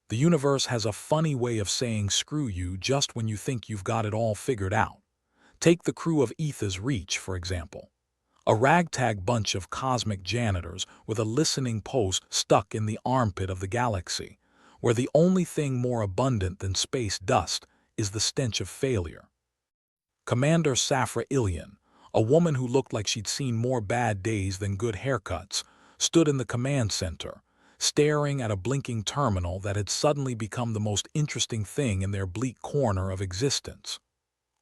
The universe has a funny way of saying screw you just when you think you've got it all figured out. Take the crew of Etha's Reach, for example. A ragtag bunch of cosmic janitors with a listening post stuck in the armpit of the galaxy, where the only thing more abundant than space dust is the stench of failure. Commander Safra Ilian, a woman who looked like she'd seen more bad days than good haircuts, stood in the command center, staring at a blinking terminal that had suddenly become the most interesting thing in their bleak corner of existence.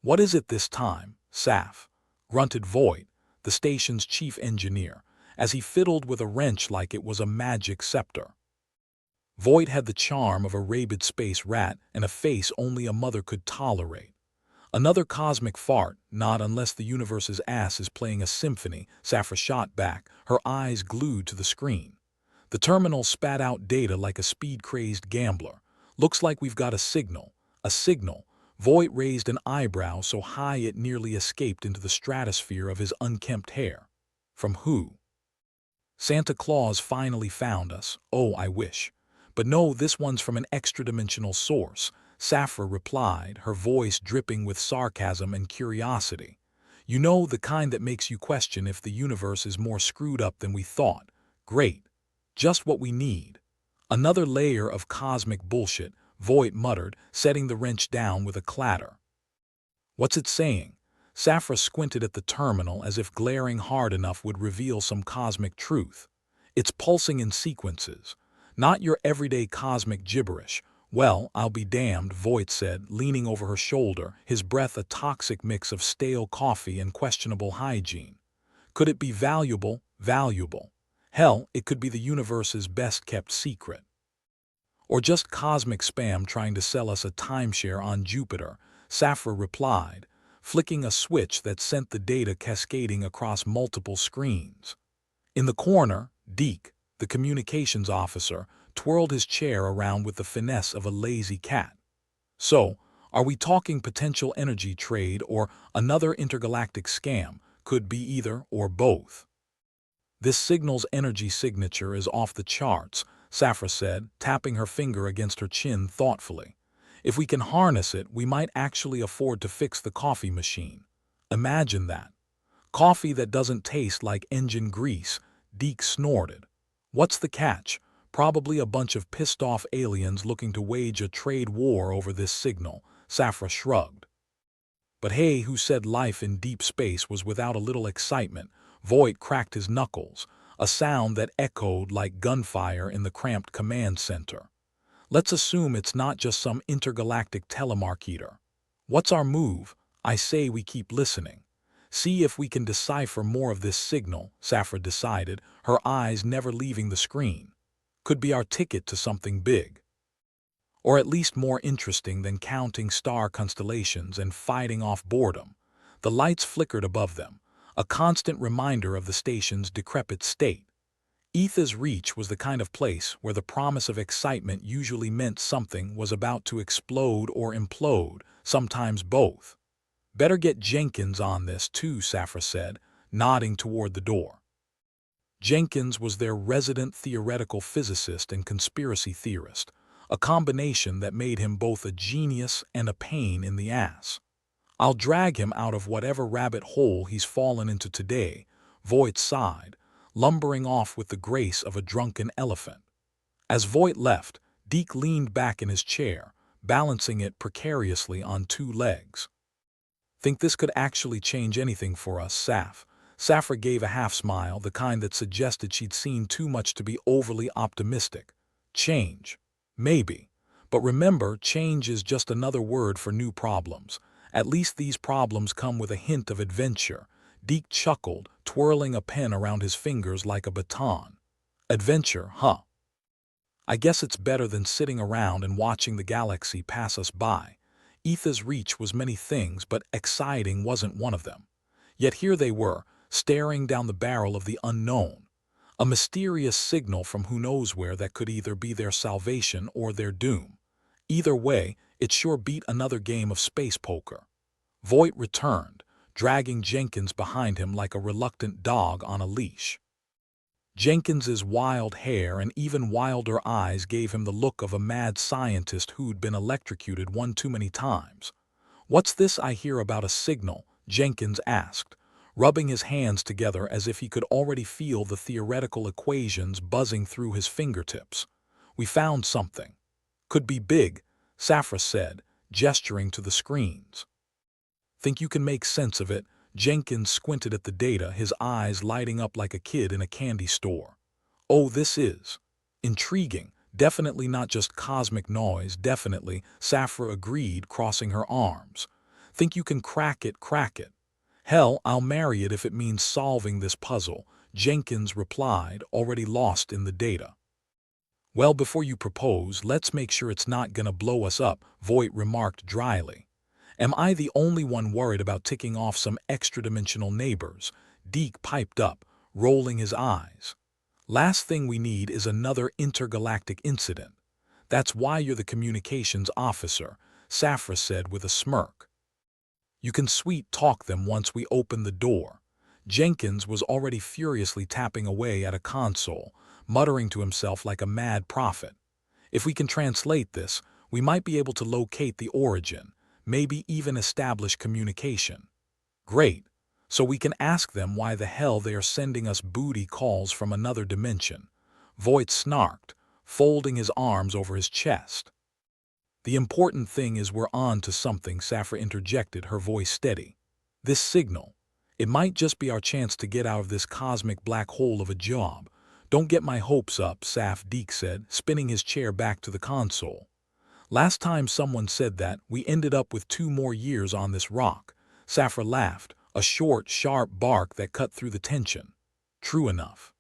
"What is it this time, Saf?" grunted Voight, the station's chief engineer, as he fiddled with a wrench like it was a magic scepter. Voight had the charm of a rabid space rat and a face only a mother could tolerate. "Another cosmic fart, not unless the universe's ass is playing a symphony," Safra shot back, her eyes glued to the screen. The terminal spat out data like a speed-crazed gambler. "Looks like we've got a signal." "A signal?" Voight raised an eyebrow so high it nearly escaped into the stratosphere of his unkempt hair. "From who?" "Santa Claus finally found us. Oh, I wish. But no, this one's from an extradimensional source," Safra replied, her voice dripping with sarcasm and curiosity. "You know, the kind that makes you question if the universe is more screwed up than we thought. Great. Just what we need." "Another layer of cosmic bullshit," Voight muttered, setting the wrench down with a clatter. "What's it saying?" Safra squinted at the terminal as if glaring hard enough would reveal some cosmic truth. "It's pulsing in sequences. Not your everyday cosmic gibberish." "Well, I'll be damned," Voight said, leaning over her shoulder, his breath a toxic mix of stale coffee and questionable hygiene. "Could it be valuable?" "Valuable. Hell, it could be the universe's best-kept secret. Or just cosmic spam trying to sell us a timeshare on Jupiter," Safra replied, flicking a switch that sent the data cascading across multiple screens. In the corner, Deke, the communications officer, twirled his chair around with the finesse of a lazy cat. "So, are we talking potential energy trade or another intergalactic scam? Could be either or both." "This signal's energy signature is off the charts," Safra said, tapping her finger against her chin thoughtfully. "If we can harness it, we might actually afford to fix the coffee machine. Imagine that. Coffee that doesn't taste like engine grease," Deke snorted. "What's the catch? Probably a bunch of pissed-off aliens looking to wage a trade war over this signal," Safra shrugged. "But hey, who said life in deep space was without a little excitement?" Voight cracked his knuckles, a sound that echoed like gunfire in the cramped command center. "Let's assume it's not just some intergalactic telemarketer. What's our move?" "I say we keep listening. See if we can decipher more of this signal," Safra decided, her eyes never leaving the screen. "Could be our ticket to something big. Or at least more interesting than counting star constellations and fighting off boredom." The lights flickered above them, a constant reminder of the station's decrepit state. Etha's Reach was the kind of place where the promise of excitement usually meant something was about to explode or implode, sometimes both. "Better get Jenkins on this too," Safra said, nodding toward the door. Jenkins was their resident theoretical physicist and conspiracy theorist, a combination that made him both a genius and a pain in the ass. "I'll drag him out of whatever rabbit hole he's fallen into today," Voight sighed, lumbering off with the grace of a drunken elephant. As Voight left, Deke leaned back in his chair, balancing it precariously on two legs. "Think this could actually change anything for us, Saf?" Safra gave a half-smile, the kind that suggested she'd seen too much to be overly optimistic. "Change? Maybe. But remember, change is just another word for new problems. At least these problems come with a hint of adventure." Deke chuckled, twirling a pen around his fingers like a baton. "Adventure, huh? I guess it's better than sitting around and watching the galaxy pass us by." Etha's Reach was many things, but exciting wasn't one of them. Yet here they were, staring down the barrel of the unknown. A mysterious signal from who knows where that could either be their salvation or their doom. Either way, it sure beat another game of space poker. Voight returned, dragging Jenkins behind him like a reluctant dog on a leash. Jenkins's wild hair and even wilder eyes gave him the look of a mad scientist who'd been electrocuted one too many times. "What's this I hear about a signal?" Jenkins asked, rubbing his hands together as if he could already feel the theoretical equations buzzing through his fingertips. "We found something." "Could be big," Safra said, gesturing to the screens. "Think you can make sense of it?" Jenkins squinted at the data, his eyes lighting up like a kid in a candy store. "Oh, this is intriguing. Definitely not just cosmic noise, definitely," Safra agreed, crossing her arms. "Think you can crack it, crack it?" "Hell, I'll marry it if it means solving this puzzle," Jenkins replied, already lost in the data. "Well, before you propose, let's make sure it's not gonna blow us up," Voight remarked dryly. "Am I the only one worried about ticking off some extra-dimensional neighbors?" Deke piped up, rolling his eyes. "Last thing we need is another intergalactic incident." "That's why you're the communications officer," Safra said with a smirk. "You can sweet-talk them once we open the door." Jenkins was already furiously tapping away at a console, muttering to himself like a mad prophet. "If we can translate this, we might be able to locate the origin, maybe even establish communication." "Great. So we can ask them why the hell they are sending us booty calls from another dimension," Voight snarked, folding his arms over his chest. "The important thing is we're on to something," Safra interjected, her voice steady. "This signal, it might just be our chance to get out of this cosmic black hole of a job." "Don't get my hopes up," Deke said, spinning his chair back to the console. "Last time someone said that, we ended up with 2 more years on this rock." Safra laughed, a short, sharp bark that cut through the tension. "True enough.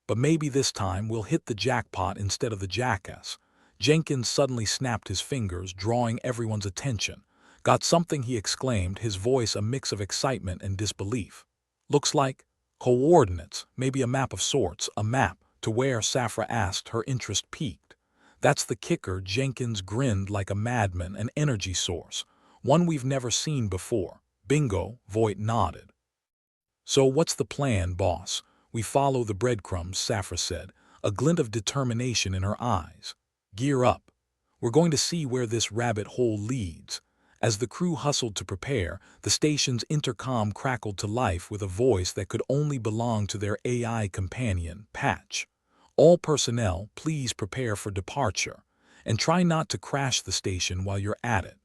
But maybe this time we'll hit the jackpot instead of the jackass." Jenkins suddenly snapped his fingers, drawing everyone's attention. "Got something?" he exclaimed, his voice a mix of excitement and disbelief. "Looks like coordinates, maybe a map of sorts." "A map? To where?" Safra asked, her interest piqued. "That's the kicker." Jenkins grinned like a madman. "An energy source. One we've never seen before." "Bingo," Voight nodded. "So what's the plan, boss?" "We follow the breadcrumbs," Safra said, a glint of determination in her eyes. "Gear up. We're going to see where this rabbit hole leads." As the crew hustled to prepare, the station's intercom crackled to life with a voice that could only belong to their AI companion, Patch. "All personnel, please prepare for departure. And try not to crash the station while you're at it.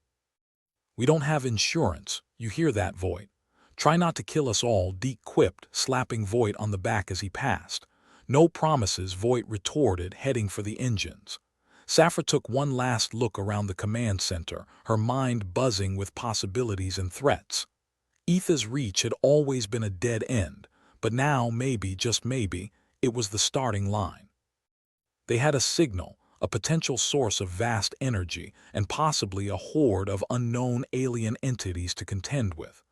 We don't have insurance, you hear that, Voight? Try not to kill us all," Deke quipped, slapping Voight on the back as he passed. "No promises," Voight retorted, heading for the engines. Safra took one last look around the command center, her mind buzzing with possibilities and threats. Etha's reach had always been a dead end, but now maybe, just maybe, it was the starting line. They had a signal, a potential source of vast energy, and possibly a horde of unknown alien entities to contend with.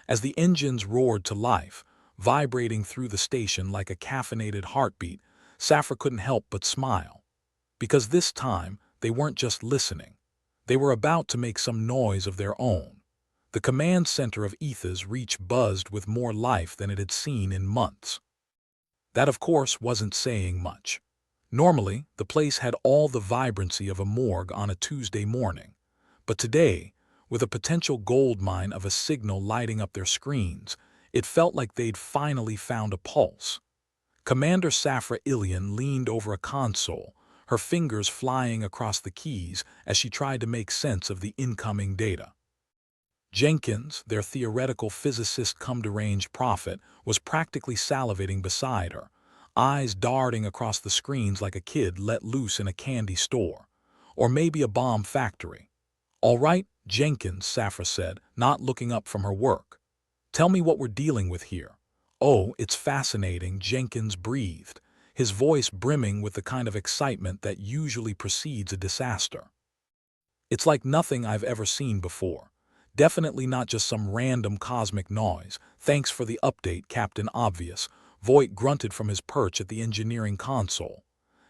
As the engines roared to life, vibrating through the station like a caffeinated heartbeat, Safra couldn't help but smile. Because this time, they weren't just listening. They were about to make some noise of their own. The command center of Etha's reach buzzed with more life than it had seen in months. That, of course, wasn't saying much. Normally, the place had all the vibrancy of a morgue on a Tuesday morning. But today, with a potential goldmine of a signal lighting up their screens, it felt like they'd finally found a pulse. Commander Safra Ilian leaned over a console, her fingers flying across the keys as she tried to make sense of the incoming data. Jenkins, their theoretical physicist-come-to-range prophet, was practically salivating beside her, eyes darting across the screens like a kid let loose in a candy store. Or maybe a bomb factory. "All right, Jenkins," Safra said, not looking up from her work. "Tell me what we're dealing with here." "Oh, it's fascinating," Jenkins breathed, his voice brimming with the kind of excitement that usually precedes a disaster. "It's like nothing I've ever seen before. Definitely not just some random cosmic noise. Thanks for the update, Captain Obvious." Voight grunted from his perch at the engineering console.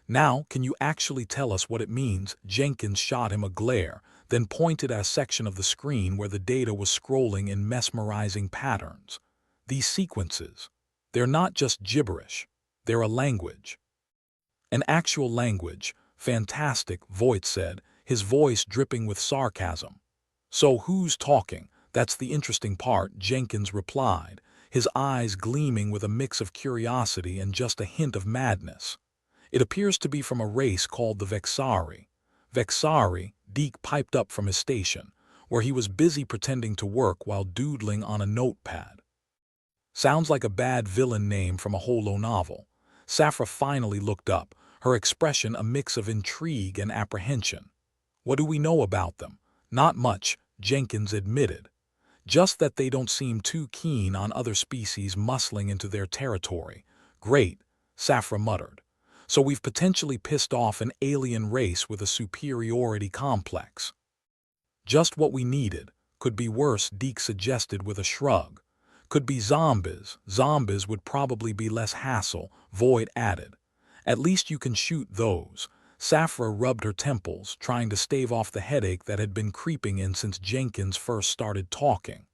"Now, can you actually tell us what it means?" Jenkins shot him a glare, then pointed at a section of the screen where the data was scrolling in mesmerizing patterns. "These sequences, they're not just gibberish. They're a language. An actual language. Fantastic, Voight said, his voice dripping with sarcasm. So who's talking? That's the interesting part, Jenkins replied, his eyes gleaming with a mix of curiosity and just a hint of madness. It appears to be from a race called the Vexari. Vexari, Deke piped up from his station, where he was busy pretending to work while doodling on a notepad. Sounds like a bad villain name from a holo novel. Safra finally looked up, her expression a mix of intrigue and apprehension. What do we know about them? Not much, Jenkins admitted. Just that they don't seem too keen on other species muscling into their territory. Great, Safra muttered. So we've potentially pissed off an alien race with a superiority complex. Just what we needed. Could be worse, Deke suggested with a shrug. Could be zombies. Zombies would probably be less hassle, Voight added. At least you can shoot those. Safra rubbed her temples, trying to stave off the headache that had been creeping in since Jenkins first started talking.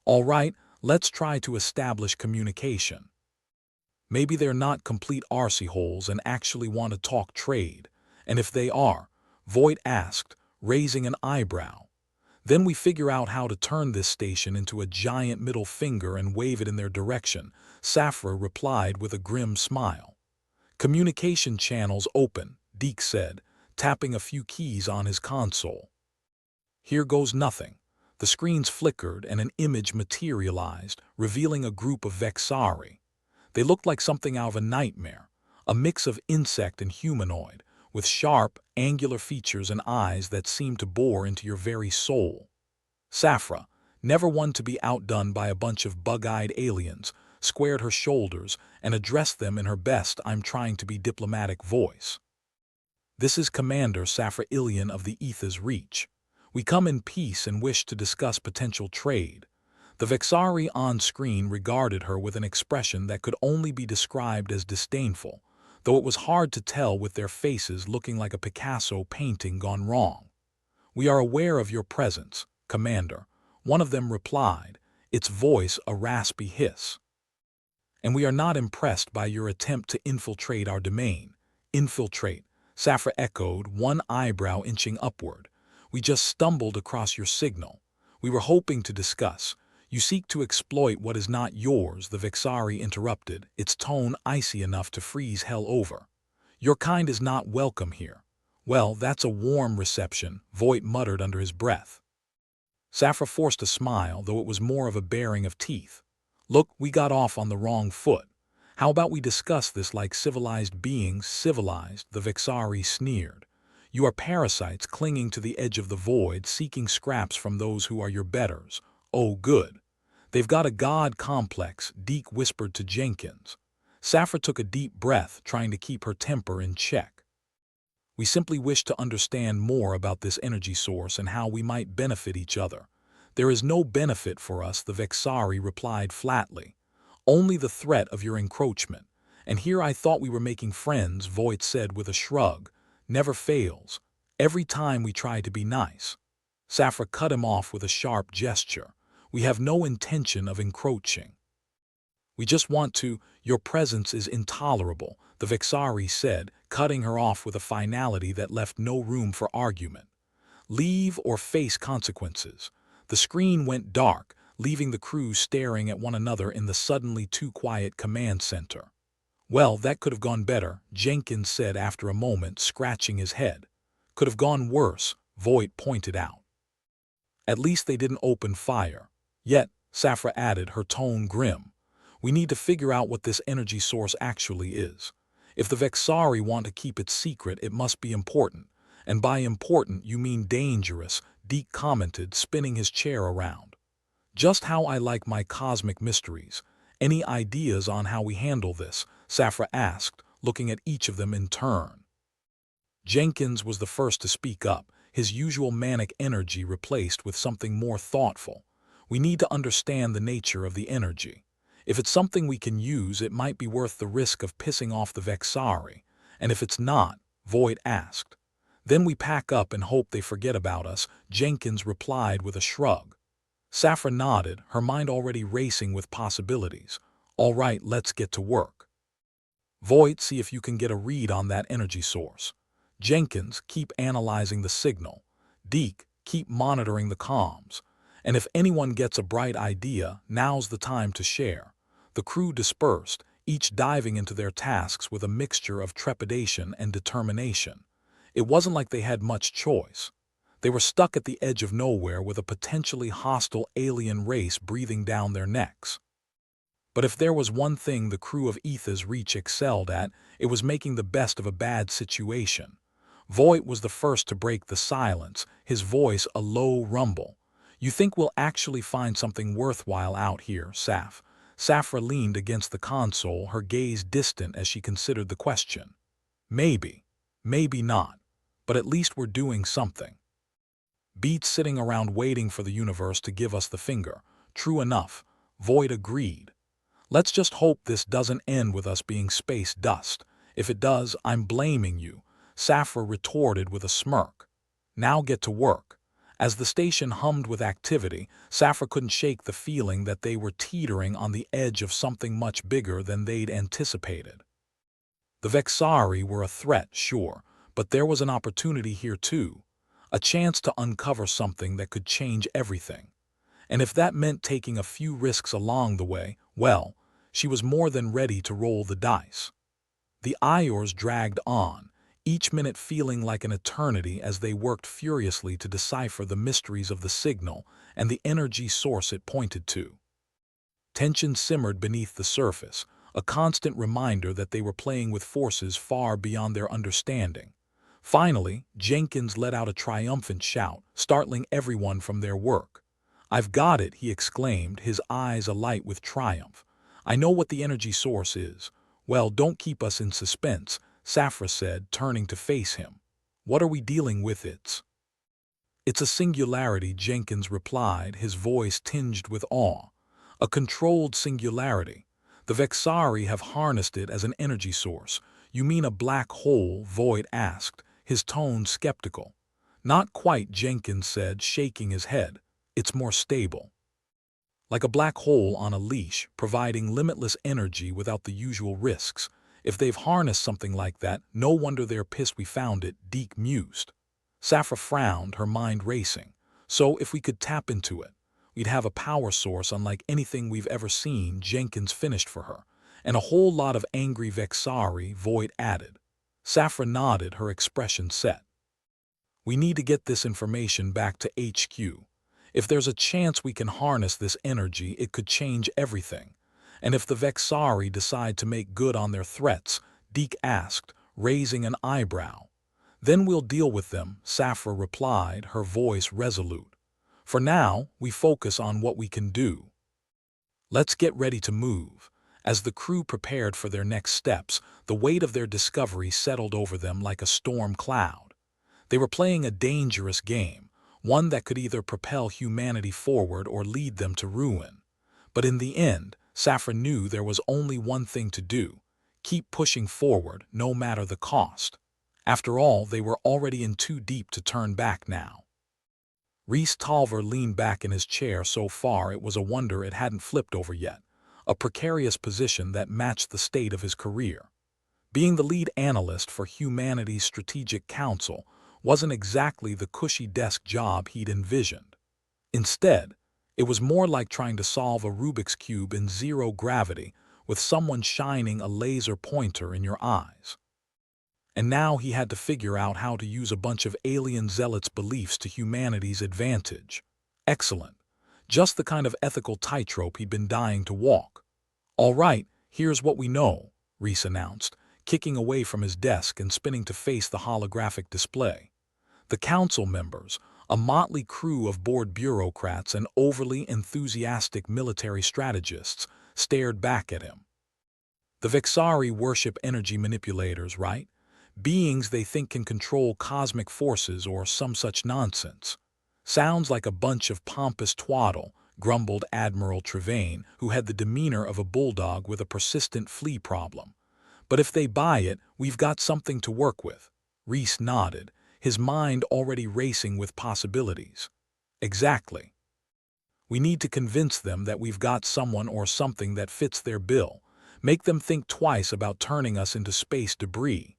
All right, let's try to establish communication. Maybe they're not complete arsey-holes and actually want to talk trade. And if they are, Voight asked, raising an eyebrow. Then we figure out how to turn this station into a giant middle finger and wave it in their direction, Safra replied with a grim smile. Communication channels open, Deke said, tapping a few keys on his console. Here goes nothing. The screens flickered and an image materialized, revealing a group of Vexari. They looked like something out of a nightmare, a mix of insect and humanoid, with sharp, angular features and eyes that seemed to bore into your very soul. Safra, never one to be outdone by a bunch of bug-eyed aliens, squared her shoulders and addressed them in her best I'm-trying-to-be-diplomatic voice. This is Commander Safra Ilian of the Ether's Reach. We come in peace and wish to discuss potential trade. The Vexari on screen regarded her with an expression that could only be described as disdainful, though it was hard to tell with their faces looking like a Picasso painting gone wrong. We are aware of your presence, Commander, one of them replied, its voice a raspy hiss. And we are not impressed by your attempt to infiltrate our domain. Infiltrate, Safra echoed, one eyebrow inching upward. We just stumbled across your signal. We were hoping to discuss. You seek to exploit what is not yours, the Vexari interrupted, its tone icy enough to freeze hell over. Your kind is not welcome here. Well, that's a warm reception, Voight muttered under his breath. Safra forced a smile, though it was more of a baring of teeth. Look, we got off on the wrong foot. How about we discuss this like civilized beings? Civilized, the Vexari sneered. You are parasites clinging to the edge of the void, seeking scraps from those who are your betters. Oh, good. They've got a god complex, Deke whispered to Jenkins. Safra took a deep breath, trying to keep her temper in check. We simply wish to understand more about this energy source and how we might benefit each other. There is no benefit for us, the Vexari replied flatly. Only the threat of your encroachment. And here I thought we were making friends, Voight said with a shrug. Never fails. Every time we try to be nice. Safra cut him off with a sharp gesture. We have no intention of encroaching. We just want to. Your presence is intolerable, the Vexari said, cutting her off with a finality that left no room for argument. Leave or face consequences. The screen went dark, leaving the crew staring at one another in the suddenly too quiet command center. Well, that could have gone better, Jenkins said after a moment, scratching his head. Could have gone worse, Voight pointed out. At least they didn't open fire. Yet, Safra added, her tone grim. We need to figure out what this energy source actually is. If the Vexari want to keep it secret, it must be important. And by important, you mean dangerous, Deke commented, spinning his chair around. Just how I like my cosmic mysteries. Any ideas on how we handle this? Safra asked, looking at each of them in turn. Jenkins was the first to speak up, his usual manic energy replaced with something more thoughtful. We need to understand the nature of the energy. If it's something we can use, it might be worth the risk of pissing off the Vexari. And if it's not, Voight asked. Then we pack up and hope they forget about us, Jenkins replied with a shrug. Safra nodded, her mind already racing with possibilities. All right, let's get to work. Voight, see if you can get a read on that energy source. Jenkins, keep analyzing the signal. Deke, keep monitoring the comms. And if anyone gets a bright idea, now's the time to share. The crew dispersed, each diving into their tasks with a mixture of trepidation and determination. It wasn't like they had much choice. They were stuck at the edge of nowhere with a potentially hostile alien race breathing down their necks. But if there was one thing the crew of HFY Reach excelled at, it was making the best of a bad situation. Voight was the first to break the silence, his voice a low rumble. "You think we'll actually find something worthwhile out here, Saf?" Safra leaned against the console, her gaze distant as she considered the question. "Maybe. Maybe not. But at least we're doing something." "Beats sitting around waiting for the universe to give us the finger." "True enough," Voight agreed. "Let's just hope this doesn't end with us being space dust. If it does, I'm blaming you," Safra retorted with a smirk. "Now get to work." As the station hummed with activity, Safra couldn't shake the feeling that they were teetering on the edge of something much bigger than they'd anticipated. The Vexari were a threat, sure, but there was an opportunity here too. A chance to uncover something that could change everything. And if that meant taking a few risks along the way, well, she was more than ready to roll the dice. The Iors dragged on, each minute feeling like an eternity as they worked furiously to decipher the mysteries of the signal and the energy source it pointed to. Tension simmered beneath the surface, a constant reminder that they were playing with forces far beyond their understanding. Finally, Jenkins let out a triumphant shout, startling everyone from their work. "I've got it," he exclaimed, his eyes alight with triumph. "I know what the energy source is." "Well, don't keep us in suspense," Safra said, turning to face him. "What are we dealing with? It's a singularity," Jenkins replied, his voice tinged with awe. "A controlled singularity. The Vexari have harnessed it as an energy source." "You mean a black hole?" Voight asked, his tone skeptical. "Not quite," Jenkins said, shaking his head. "It's more stable. Like a black hole on a leash, providing limitless energy without the usual risks. If they've harnessed something like that, no wonder they're pissed we found it," Deke mused. Safra frowned, her mind racing. "So if we could tap into it, we'd have a power source unlike anything we've ever seen," Jenkins finished for her. "And a whole lot of angry Vexari," Voight added. Safra nodded, her expression set. "We need to get this information back to HQ. If there's a chance we can harness this energy, it could change everything. And if the Vexari decide to make good on their threats," Deke asked, raising an eyebrow. "Then we'll deal with them," Safra replied, her voice resolute. "For now, we focus on what we can do. Let's get ready to move." As the crew prepared for their next steps, the weight of their discovery settled over them like a storm cloud. They were playing a dangerous game, one that could either propel humanity forward or lead them to ruin. But in the end, Safra knew there was only one thing to do: keep pushing forward, no matter the cost. After all, they were already in too deep to turn back now. Rhys Tolver leaned back in his chair so far it was a wonder it hadn't flipped over yet, a precarious position that matched the state of his career. Being the lead analyst for humanity's strategic council wasn't exactly the cushy desk job he'd envisioned. Instead, it was more like trying to solve a Rubik's Cube in zero gravity with someone shining a laser pointer in your eyes. And now he had to figure out how to use a bunch of alien zealots' beliefs to humanity's advantage. Excellent. Just the kind of ethical tightrope he'd been dying to walk. "All right, here's what we know," Rhys announced, kicking away from his desk and spinning to face the holographic display. The council members, a motley crew of bored bureaucrats and overly enthusiastic military strategists, stared back at him. "The Vexari worship energy manipulators, right? Beings they think can control cosmic forces or some such nonsense." "Sounds like a bunch of pompous twaddle," grumbled Admiral Trevane, who had the demeanor of a bulldog with a persistent flea problem. "But if they buy it, we've got something to work with." Rhys nodded, his mind already racing with possibilities. "Exactly. We need to convince them that we've got someone or something that fits their bill. Make them think twice about turning us into space debris.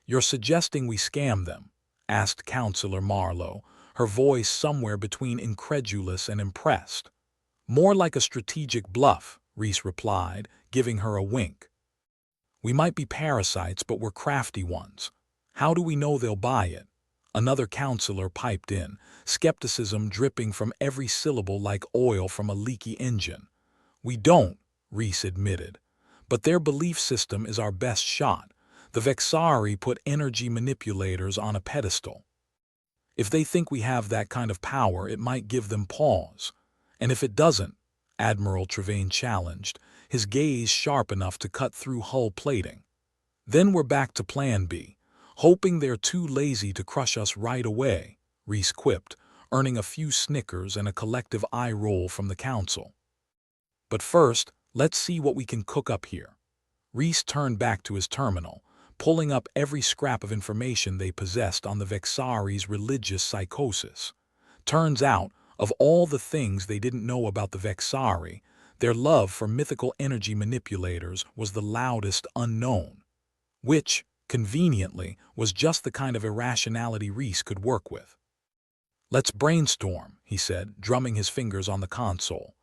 You're suggesting we scam them? Asked Counselor Marlowe, her voice somewhere between incredulous and impressed. More like a strategic bluff, Reese replied, giving her a wink. We might be parasites, but we're crafty ones. How do we know they'll buy it? Another counselor piped in, skepticism dripping from every syllable like oil from a leaky engine. We don't, Reese admitted. But their belief system is our best shot. The Vexari put energy manipulators on a pedestal. If they think we have that kind of power, it might give them pause. And if it doesn't, Admiral Trevane challenged, his gaze sharp enough to cut through hull plating. Then we're back to Plan B, hoping they're too lazy to crush us right away, Reese quipped, earning a few snickers and a collective eye roll from the council. But first, let's see what we can cook up here. Reese turned back to his terminal, pulling up every scrap of information they possessed on the Vexari's religious psychosis. Turns out, of all the things they didn't know about the Vexari, their love for mythical energy manipulators was the loudest unknown, which, conveniently, was just the kind of irrationality Reese could work with. Let's brainstorm, he said, drumming his fingers on the console.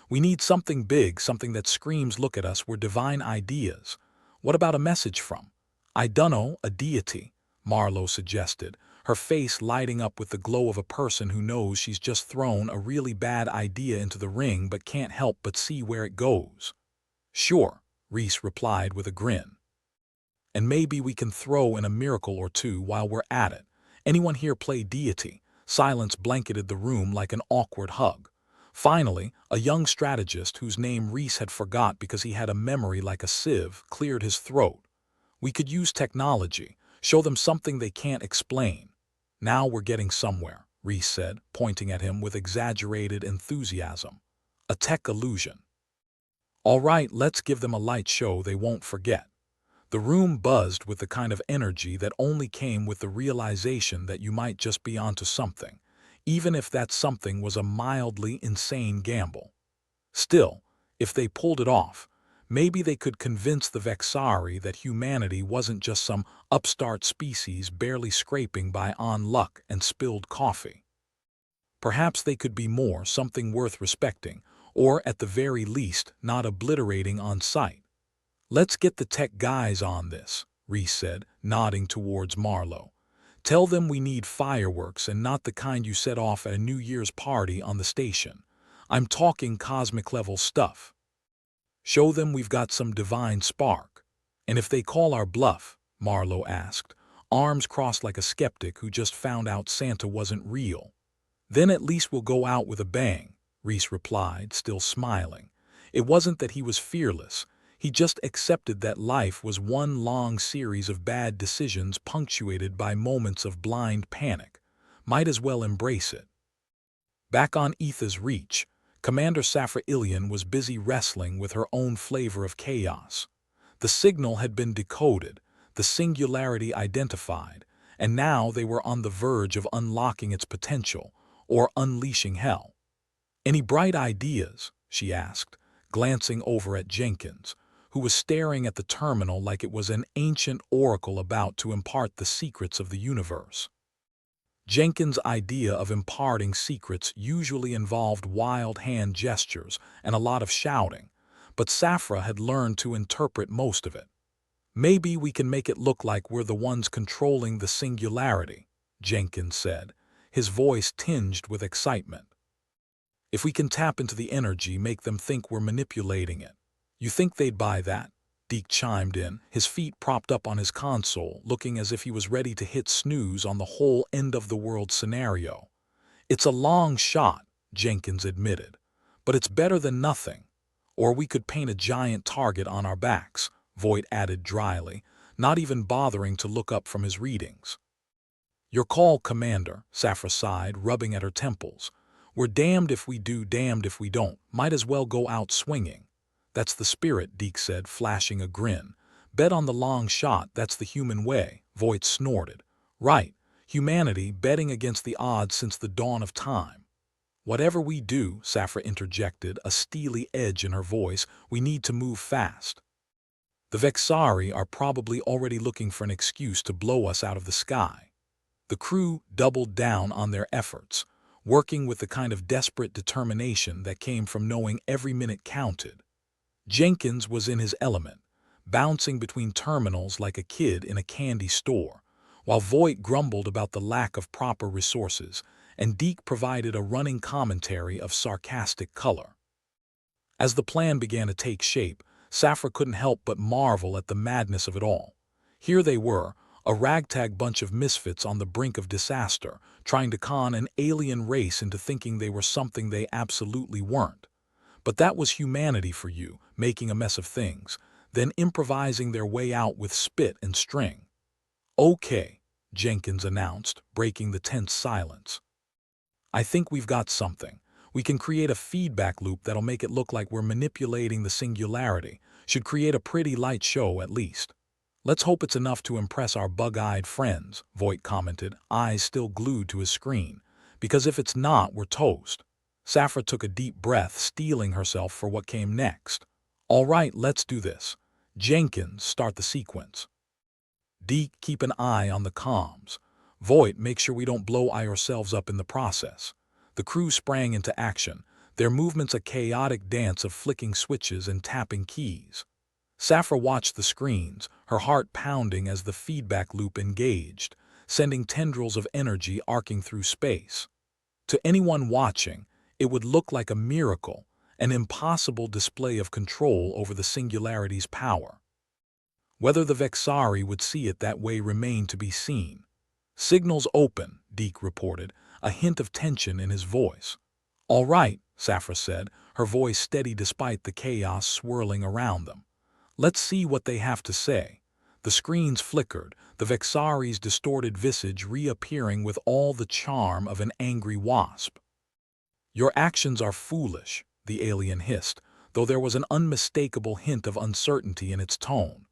We need something big, something that screams, look at us, we're divine ideas. What about a message from? I dunno, a deity, Marlowe suggested, her face lighting up with the glow of a person who knows she's just thrown a really bad idea into the ring but can't help but see where it goes. Sure, Reese replied with a grin. And maybe we can throw in a miracle or two while we're at it. Anyone here play deity? Silence blanketed the room like an awkward hug. Finally, a young strategist whose name Reese had forgot because he had a memory like a sieve cleared his throat. We could use technology, show them something they can't explain. Now we're getting somewhere, Reese said, pointing at him with exaggerated enthusiasm. A tech illusion. All right, let's give them a light show they won't forget. The room buzzed with the kind of energy that only came with the realization that you might just be onto something, even if that something was a mildly insane gamble. Still, if they pulled it off, maybe they could convince the Vexari that humanity wasn't just some upstart species barely scraping by on luck and spilled coffee. Perhaps they could be more, something worth respecting, or at the very least, not obliterating on sight. Let's get the tech guys on this, Reese said, nodding towards Marlowe. Tell them we need fireworks and not the kind you set off at a New Year's party on the station. I'm talking cosmic-level stuff. Show them we've got some divine spark. And if they call our bluff, Marlowe asked, arms crossed like a skeptic who just found out Santa wasn't real. Then at least we'll go out with a bang, Reese replied, still smiling. It wasn't that he was fearless. He just accepted that life was one long series of bad decisions punctuated by moments of blind panic. Might as well embrace it. Back on Etha's reach, Commander Safra was busy wrestling with her own flavor of chaos. The signal had been decoded, the singularity identified, and now they were on the verge of unlocking its potential, or unleashing hell. Any bright ideas? She asked, glancing over at Jenkins, who was staring at the terminal like it was an ancient oracle about to impart the secrets of the universe. Jenkins' idea of imparting secrets usually involved wild hand gestures and a lot of shouting, but Safra had learned to interpret most of it. Maybe we can make it look like we're the ones controlling the singularity, Jenkins said, his voice tinged with excitement. If we can tap into the energy, make them think we're manipulating it. You think they'd buy that? Deke chimed in, his feet propped up on his console, looking as if he was ready to hit snooze on the whole end-of-the-world scenario. It's a long shot, Jenkins admitted, but it's better than nothing. Or we could paint a giant target on our backs, Voight added dryly, not even bothering to look up from his readings. Your call, Commander, Safra sighed, rubbing at her temples. We're damned if we do, damned if we don't. Might as well go out swinging. That's the spirit, Deke said, flashing a grin. Bet on the long shot, that's the human way, Voight snorted. Right, humanity betting against the odds since the dawn of time. Whatever we do, Safra interjected, a steely edge in her voice, we need to move fast. The Vexari are probably already looking for an excuse to blow us out of the sky. The crew doubled down on their efforts, working with the kind of desperate determination that came from knowing every minute counted. Jenkins was in his element, bouncing between terminals like a kid in a candy store, while Voight grumbled about the lack of proper resources, and Deke provided a running commentary of sarcastic color. As the plan began to take shape, Safra couldn't help but marvel at the madness of it all. Here they were, a ragtag bunch of misfits on the brink of disaster, trying to con an alien race into thinking they were something they absolutely weren't. But that was humanity for you, making a mess of things, then improvising their way out with spit and string. "Okay," Jenkins announced, breaking the tense silence. "I think we've got something. We can create a feedback loop that'll make it look like we're manipulating the singularity. Should create a pretty light show, at least. Let's hope it's enough to impress our bug-eyed friends," Voight commented, eyes still glued to his screen. "Because if it's not, we're toast." Safra took a deep breath, steeling herself for what came next. "All right, let's do this. Jenkins, start the sequence. Deke, keep an eye on the comms. Voight, make sure we don't blow ourselves up in the process." The crew sprang into action, their movements a chaotic dance of flicking switches and tapping keys. Safra watched the screens, her heart pounding as the feedback loop engaged, sending tendrils of energy arcing through space. To anyone watching, it would look like a miracle, an impossible display of control over the singularity's power. Whether the Vexari would see it that way remained to be seen. "Signals open," Deke reported, a hint of tension in his voice. "All right," Safra said, her voice steady despite the chaos swirling around them. "Let's see what they have to say." The screens flickered, the Vexari's distorted visage reappearing with all the charm of an angry wasp. "Your actions are foolish," the alien hissed, though there was an unmistakable hint of uncertainty in its tone.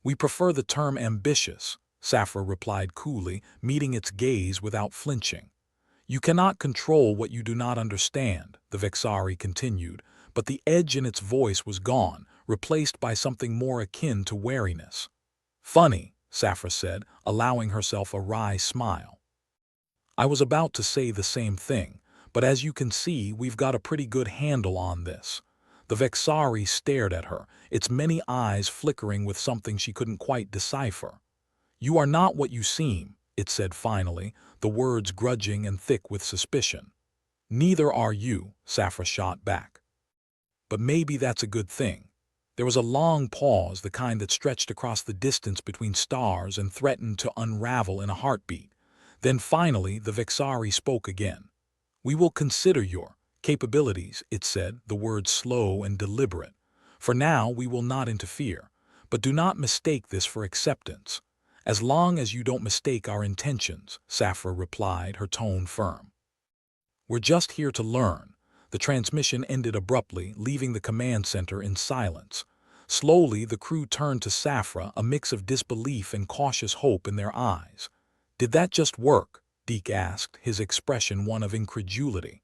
"We prefer the term ambitious," Safra replied coolly, meeting its gaze without flinching. "You cannot control what you do not understand," the Vexari continued, but the edge in its voice was gone, replaced by something more akin to wariness. "Funny," Safra said, allowing herself a wry smile. "I was about to say the same thing, but as you can see, we've got a pretty good handle on this." The Vexari stared at her, its many eyes flickering with something she couldn't quite decipher. "You are not what you seem," it said finally, the words grudging and thick with suspicion. "Neither are you," Safra shot back. "But maybe that's a good thing." There was a long pause, the kind that stretched across the distance between stars and threatened to unravel in a heartbeat. Then finally the Vexari spoke again. "We will consider your capabilities," it said, the words slow and deliberate. "For now we will not interfere, but do not mistake this for acceptance." "As long as you don't mistake our intentions," Safra replied, her tone firm. "We're just here to learn." The transmission ended abruptly, leaving the command center in silence. Slowly, the crew turned to Safra, a mix of disbelief and cautious hope in their eyes. "Did that just work?" Deke asked, his expression one of incredulity.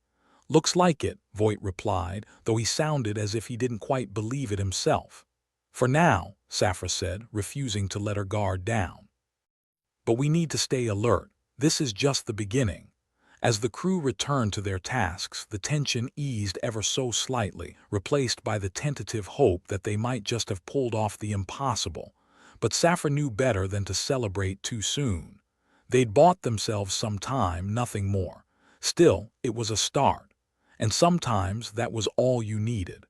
"Looks like it," Voight replied, though he sounded as if he didn't quite believe it himself. "For now," Safra said, refusing to let her guard down. "But we need to stay alert. This is just the beginning." As the crew returned to their tasks, the tension eased ever so slightly, replaced by the tentative hope that they might just have pulled off the impossible. But Safra knew better than to celebrate too soon. They'd bought themselves some time, nothing more. Still, it was a start. And sometimes that was all you needed.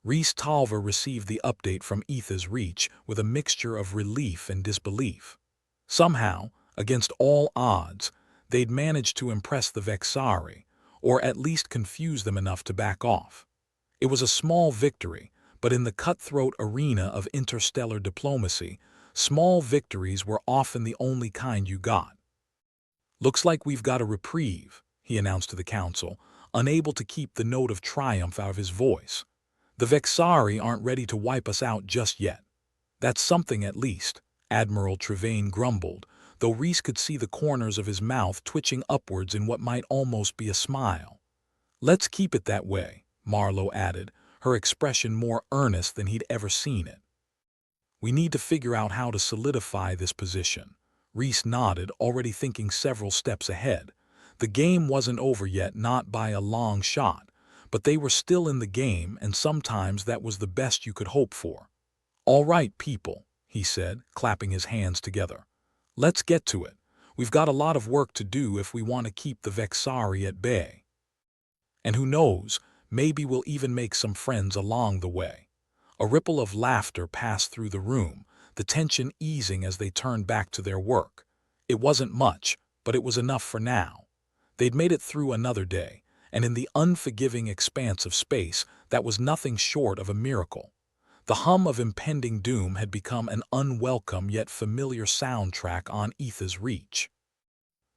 Rhys Talver received the update from Etha's reach with a mixture of relief and disbelief. Somehow, against all odds, they'd managed to impress the Vexari, or at least confuse them enough to back off. It was a small victory, but in the cutthroat arena of interstellar diplomacy, small victories were often the only kind you got. "Looks like we've got a reprieve," he announced to the council, unable to keep the note of triumph out of his voice. "The Vexari aren't ready to wipe us out just yet." "That's something at least," Admiral Trevane grumbled, though Rhys could see the corners of his mouth twitching upwards in what might almost be a smile. "Let's keep it that way," Marlowe added, her expression more earnest than he'd ever seen it. We need to figure out how to solidify this position. Reese nodded, already thinking several steps ahead. The game wasn't over yet, not by a long shot, but they were still in the game, and sometimes that was the best you could hope for. "All right, people," he said, clapping his hands together. "Let's get to it. We've got a lot of work to do if we want to keep the Vexari at bay. And who knows, maybe we'll even make some friends along the way." A ripple of laughter passed through the room, the tension easing as they turned back to their work. It wasn't much, but it was enough for now. They'd made it through another day, and in the unforgiving expanse of space, that was nothing short of a miracle. The hum of impending doom had become an unwelcome yet familiar soundtrack on Etha's reach.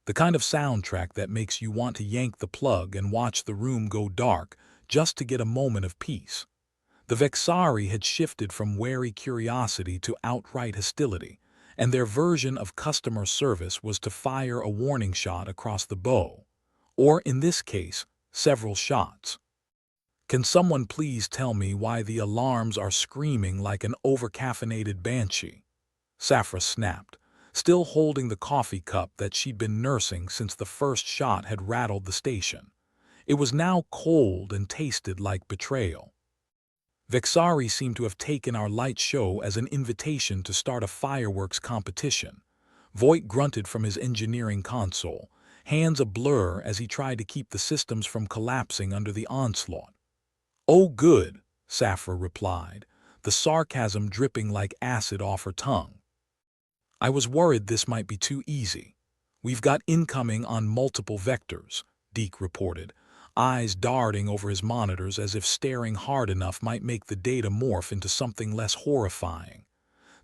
The kind of soundtrack that makes you want to yank the plug and watch the room go dark just to get a moment of peace. The Vexari had shifted from wary curiosity to outright hostility, and their version of customer service was to fire a warning shot across the bow. Or, in this case, several shots. "Can someone please tell me why the alarms are screaming like an overcaffeinated banshee?" Safra snapped, still holding the coffee cup that she'd been nursing since the first shot had rattled the station. It was now cold and tasted like betrayal. "Vexari seemed to have taken our light show as an invitation to start a fireworks competition." Voight grunted from his engineering console, hands a blur as he tried to keep the systems from collapsing under the onslaught. "Oh good," Safra replied, the sarcasm dripping like acid off her tongue. "I was worried this might be too easy. We've got incoming on multiple vectors," Deke reported, eyes darting over his monitors as if staring hard enough might make the data morph into something less horrifying.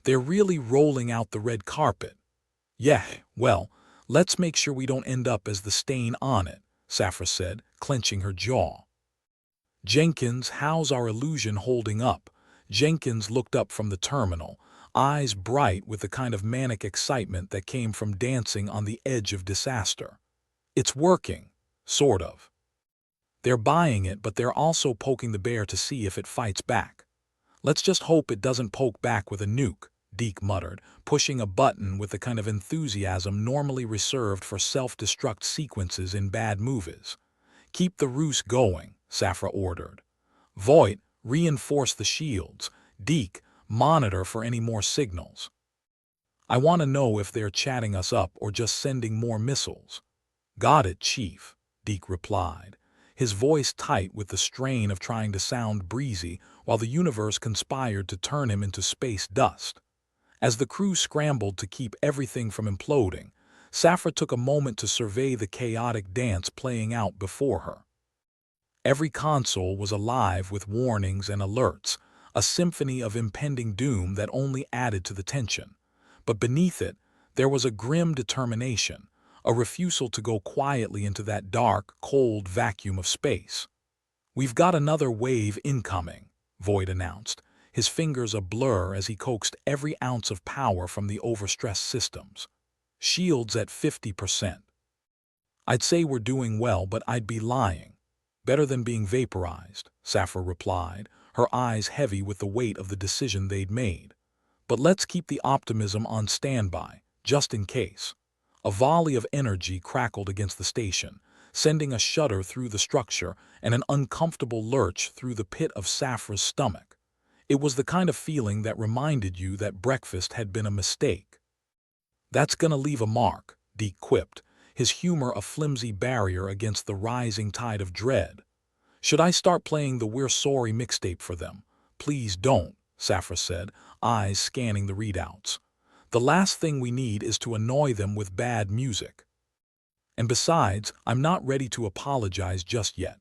"They're really rolling out the red carpet." "Yeah, well, let's make sure we don't end up as the stain on it," Safra said, clenching her jaw. "Jenkins, how's our illusion holding up?" Jenkins looked up from the terminal, eyes bright with the kind of manic excitement that came from dancing on the edge of disaster. "It's working, sort of. They're buying it, but they're also poking the bear to see if it fights back. Let's just hope it doesn't poke back with a nuke," Deke muttered, pushing a button with the kind of enthusiasm normally reserved for self-destruct sequences in bad movies. "Keep the ruse going," Safra ordered. "Voight, reinforce the shields. Deke, monitor for any more signals. I want to know if they're chatting us up or just sending more missiles." "Got it, Chief," Deke replied, his voice tight with the strain of trying to sound breezy while the universe conspired to turn him into space dust. As the crew scrambled to keep everything from imploding, Safra took a moment to survey the chaotic dance playing out before her. Every console was alive with warnings and alerts, a symphony of impending doom that only added to the tension. But beneath it, there was a grim determination, a refusal to go quietly into that dark, cold vacuum of space. "We've got another wave incoming," Voight announced, his fingers a blur as he coaxed every ounce of power from the overstressed systems. "Shields at 50%. I'd say we're doing well, but I'd be lying." "Better than being vaporized," Safra replied, her eyes heavy with the weight of the decision they'd made. "But let's keep the optimism on standby, just in case." A volley of energy crackled against the station, sending a shudder through the structure and an uncomfortable lurch through the pit of Safra's stomach. It was the kind of feeling that reminded you that breakfast had been a mistake. "That's gonna leave a mark," Deke quipped, his humor a flimsy barrier against the rising tide of dread. "Should I start playing the We're Sorry mixtape for them?" "Please don't," Safra said, eyes scanning the readouts. "The last thing we need is to annoy them with bad music. And besides, I'm not ready to apologize just yet."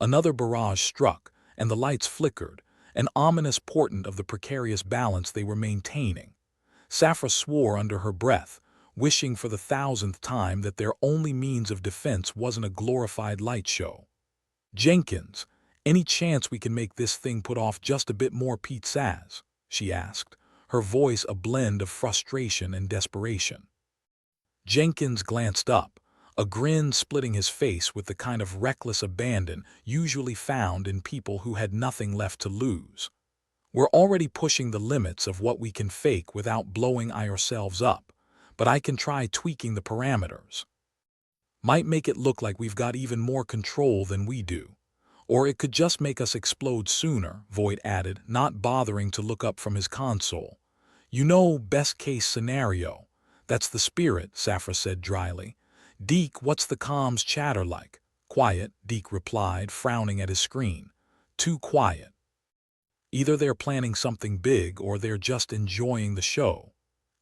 Another barrage struck, and the lights flickered, an ominous portent of the precarious balance they were maintaining. Safra swore under her breath, wishing for the 1,000th time that their only means of defense wasn't a glorified light show. "Jenkins, any chance we can make this thing put off just a bit more Pete Saz?" she asked, her voice a blend of frustration and desperation. Jenkins glanced up, a grin splitting his face with the kind of reckless abandon usually found in people who had nothing left to lose. We're already pushing the limits of what we can fake without blowing ourselves up, but I can try tweaking the parameters. Might make it look like we've got even more control than we do. Or it could just make us explode sooner, Voight added, not bothering to look up from his console. You know, best case scenario. That's the spirit, Safra said dryly. Deke, what's the comms chatter like? Quiet, Deke replied, frowning at his screen. Too quiet. Either they're planning something big or they're just enjoying the show.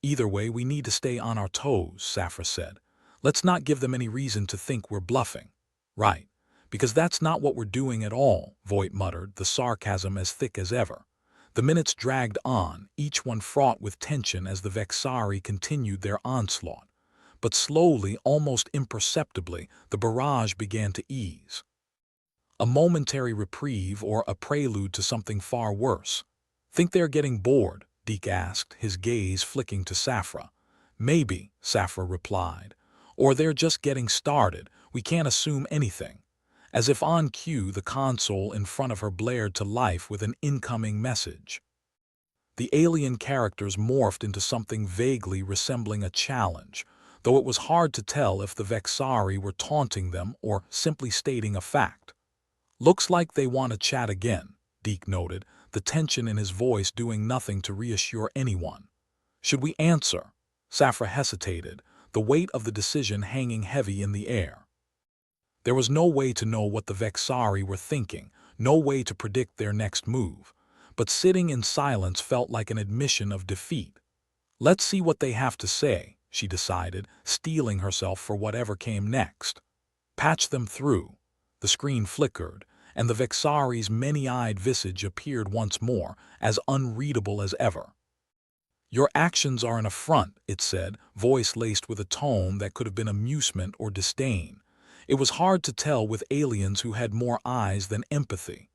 Either way, we need to stay on our toes, Safra said. Let's not give them any reason to think we're bluffing. Right. Because that's not what we're doing at all, Voight muttered, the sarcasm as thick as ever. The minutes dragged on, each one fraught with tension as the Vexari continued their onslaught. But slowly, almost imperceptibly, the barrage began to ease. A momentary reprieve or a prelude to something far worse. Think they're getting bored? Deke asked, his gaze flicking to Safra. Maybe, Safra replied. Or they're just getting started. We can't assume anything. As if on cue, the console in front of her blared to life with an incoming message. The alien characters morphed into something vaguely resembling a challenge, though it was hard to tell if the Vexari were taunting them or simply stating a fact. Looks like they want to chat again, Deke noted, the tension in his voice doing nothing to reassure anyone. Should we answer? Safra hesitated, the weight of the decision hanging heavy in the air. There was no way to know what the Vexari were thinking, no way to predict their next move, but sitting in silence felt like an admission of defeat. Let's see what they have to say, she decided, steeling herself for whatever came next. Patch them through. The screen flickered, and the Vexari's many-eyed visage appeared once more, as unreadable as ever. Your actions are an affront, it said, voice laced with a tone that could have been amusement or disdain. It was hard to tell with aliens who had more eyes than empathy.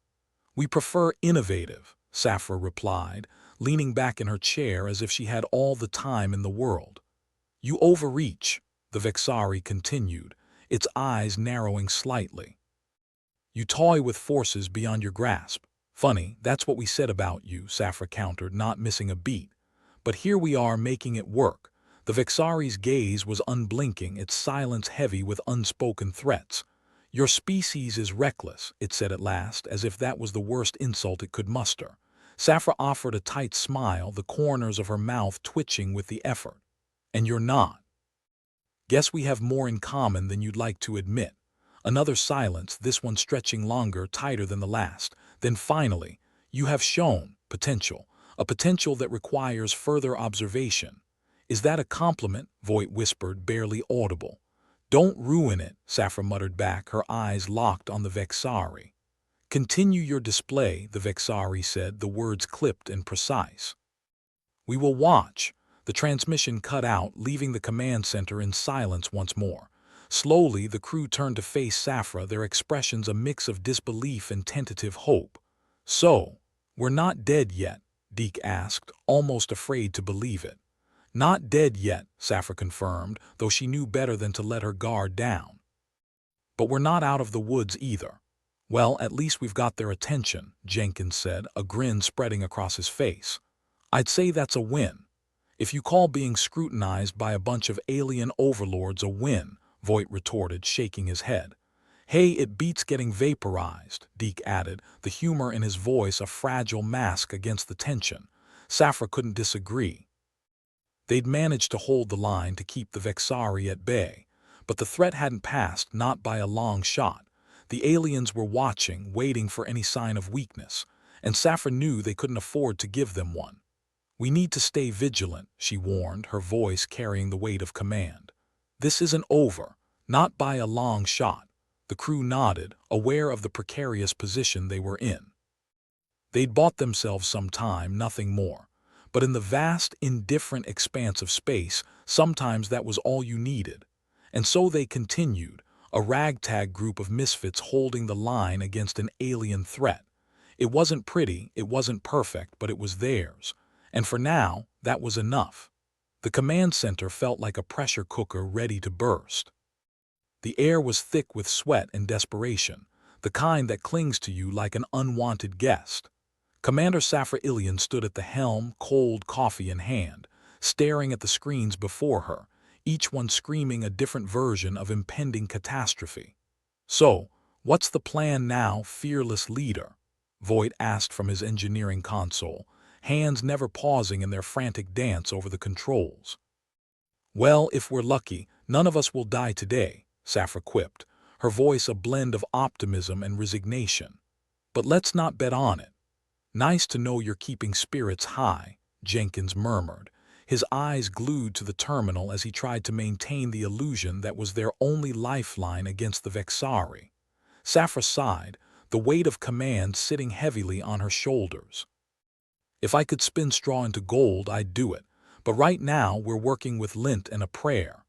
We prefer innovative, Safra replied, leaning back in her chair as if she had all the time in the world. You overreach, the Vexari continued, its eyes narrowing slightly. You toy with forces beyond your grasp. Funny, that's what we said about you, Safra countered, not missing a beat. But here we are making it work. The Vexari's gaze was unblinking, its silence heavy with unspoken threats. Your species is reckless, it said at last, as if that was the worst insult it could muster. Safra offered a tight smile, the corners of her mouth twitching with the effort. And you're not. Guess we have more in common than you'd like to admit. Another silence, this one stretching longer, tighter than the last. Then finally, you have shown potential, a potential that requires further observation. Is that a compliment? Voight whispered, barely audible. Don't ruin it, Safra muttered back, her eyes locked on the Vexari. Continue your display, the Vexari said, the words clipped and precise. We will watch. The transmission cut out, leaving the command center in silence once more. Slowly, the crew turned to face Safra, their expressions a mix of disbelief and tentative hope. So, we're not dead yet? Deke asked, almost afraid to believe it. Not dead yet, Safra confirmed, though she knew better than to let her guard down. But we're not out of the woods either. Well, at least we've got their attention, Jenkins said, a grin spreading across his face. I'd say that's a win. If you call being scrutinized by a bunch of alien overlords a win, Voight retorted, shaking his head. Hey, it beats getting vaporized, Deke added, the humor in his voice a fragile mask against the tension. Safra couldn't disagree. They'd managed to hold the line to keep the Vexari at bay, but the threat hadn't passed, not by a long shot. The aliens were watching, waiting for any sign of weakness, and Safra knew they couldn't afford to give them one. We need to stay vigilant, she warned, her voice carrying the weight of command. This isn't over, not by a long shot. The crew nodded, aware of the precarious position they were in. They'd bought themselves some time, nothing more. But in the vast, indifferent expanse of space, sometimes that was all you needed. And so they continued, a ragtag group of misfits holding the line against an alien threat. It wasn't pretty, it wasn't perfect, but it was theirs. And for now, that was enough. The command center felt like a pressure cooker ready to burst. The air was thick with sweat and desperation, the kind that clings to you like an unwanted guest. Commander Safra stood at the helm, cold coffee in hand, staring at the screens before her, each one screaming a different version of impending catastrophe. "So, what's the plan now, fearless leader?" Voight asked from his engineering console, hands never pausing in their frantic dance over the controls. "Well, if we're lucky, none of us will die today," Safra quipped, her voice a blend of optimism and resignation. "But let's not bet on it." "Nice to know you're keeping spirits high," Jenkins murmured, his eyes glued to the terminal as he tried to maintain the illusion that was their only lifeline against the Vexari. Safra sighed, the weight of command sitting heavily on her shoulders. "If I could spin straw into gold, I'd do it, but right now we're working with lint and a prayer."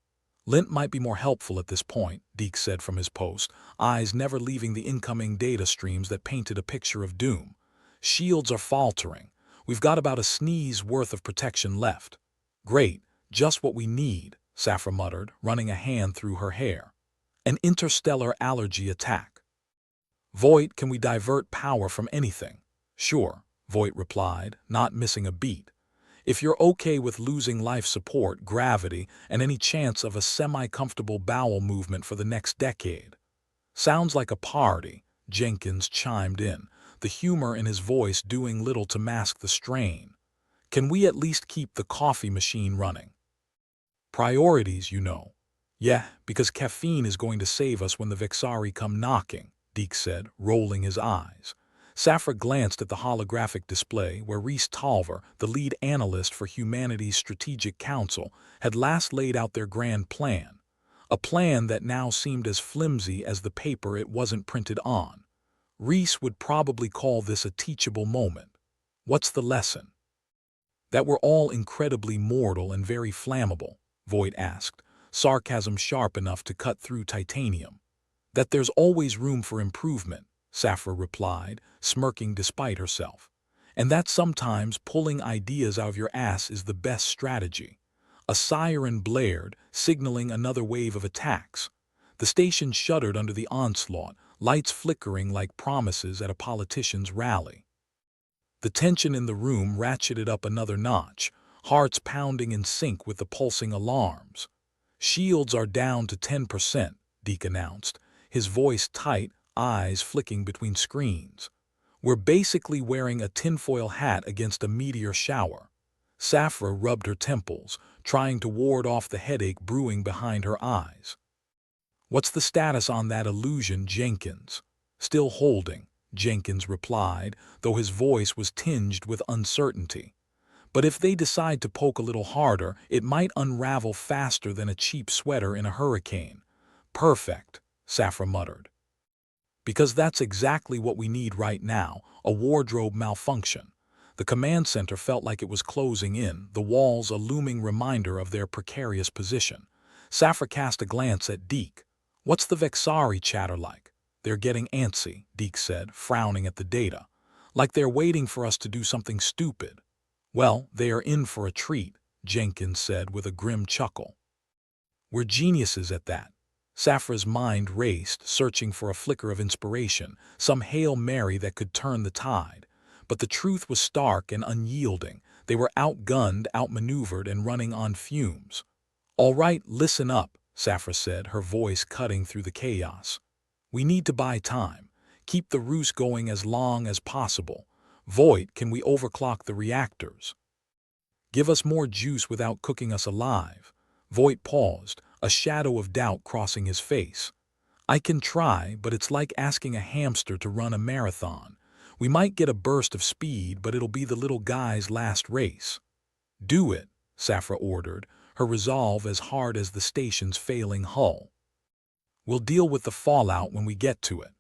"Lint might be more helpful at this point," Deke said from his post, eyes never leaving the incoming data streams that painted a picture of doom. "Shields are faltering. We've got about a sneeze worth of protection left." "Great, just what we need," Safra muttered, running a hand through her hair. "An interstellar allergy attack." "Voight, can we divert power from anything?" "Sure," Voight replied, not missing a beat. "If you're okay with losing life support, gravity, and any chance of a semi-comfortable bowel movement for the next decade." "Sounds like a party," Jenkins chimed in, the humor in his voice doing little to mask the strain. "Can we at least keep the coffee machine running?" "Priorities, you know." "Yeah, because caffeine is going to save us when the Vexari come knocking," Deke said, rolling his eyes. Safra glanced at the holographic display where Rhys Tolver, the lead analyst for Humanity's Strategic Council, had last laid out their grand plan. A plan that now seemed as flimsy as the paper it wasn't printed on. Rhys would probably call this a teachable moment. "What's the lesson?" "That we're all incredibly mortal and very flammable," Voight asked, sarcasm sharp enough to cut through titanium. "That there's always room for improvement," Safra replied, smirking despite herself. "And that sometimes pulling ideas out of your ass is the best strategy." A siren blared, signaling another wave of attacks. The station shuddered under the onslaught, lights flickering like promises at a politician's rally. The tension in the room ratcheted up another notch, hearts pounding in sync with the pulsing alarms. "Shields are down to 10%, Deke announced, his voice tight, eyes flicking between screens. "We're basically wearing a tinfoil hat against a meteor shower." Safra rubbed her temples, trying to ward off the headache brewing behind her eyes. "What's the status on that illusion, Jenkins?" "Still holding," Jenkins replied, though his voice was tinged with uncertainty. "But if they decide to poke a little harder, it might unravel faster than a cheap sweater in a hurricane." "Perfect," Safra muttered. "Because that's exactly what we need right now, a wardrobe malfunction." The command center felt like it was closing in, the walls a looming reminder of their precarious position. Safra cast a glance at Deke. "What's the Vexari chatter like?" "They're getting antsy," Deke said, frowning at the data. "Like they're waiting for us to do something stupid." "Well, they are in for a treat," Jenkins said with a grim chuckle. "We're geniuses at that." Safra's mind raced, searching for a flicker of inspiration, some Hail Mary that could turn the tide. But the truth was stark and unyielding. They were outgunned, outmaneuvered, and running on fumes. "All right, listen up," Safra said, her voice cutting through the chaos. "We need to buy time. Keep the ruse going as long as possible. Voight, can we overclock the reactors?" "Give us more juice without cooking us alive." Voight paused, a shadow of doubt crossing his face. "I can try, but it's like asking a hamster to run a marathon. We might get a burst of speed, but it'll be the little guy's last race." "Do it," Safra ordered, her resolve as hard as the station's failing hull. "We'll deal with the fallout when we get to it.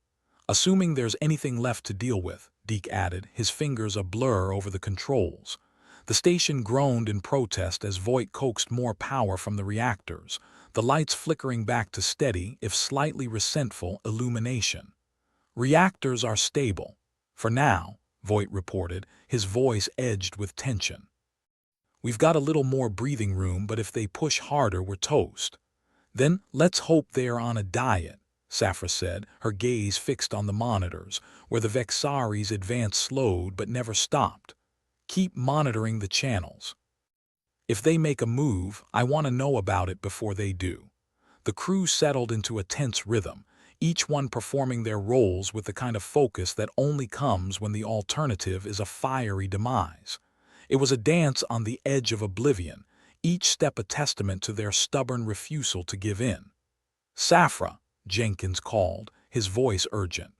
Assuming there's anything left to deal with," Deke added, his fingers a blur over the controls. The station groaned in protest as Voight coaxed more power from the reactors, the lights flickering back to steady, if slightly resentful, illumination. "Reactors are stable. For now," Voight reported, his voice edged with tension. "We've got a little more breathing room, but if they push harder, we're toast." "Then let's hope they are on a diet," Safra said, her gaze fixed on the monitors, where the Vexaris advanced slowed but never stopped. Keep monitoring the channels. If they make a move, I want to know about it before they do. The crew settled into a tense rhythm, each one performing their roles with the kind of focus that only comes when the alternative is a fiery demise. It was a dance on the edge of oblivion, each step a testament to their stubborn refusal to give in. "Safra," Jenkins called, his voice urgent.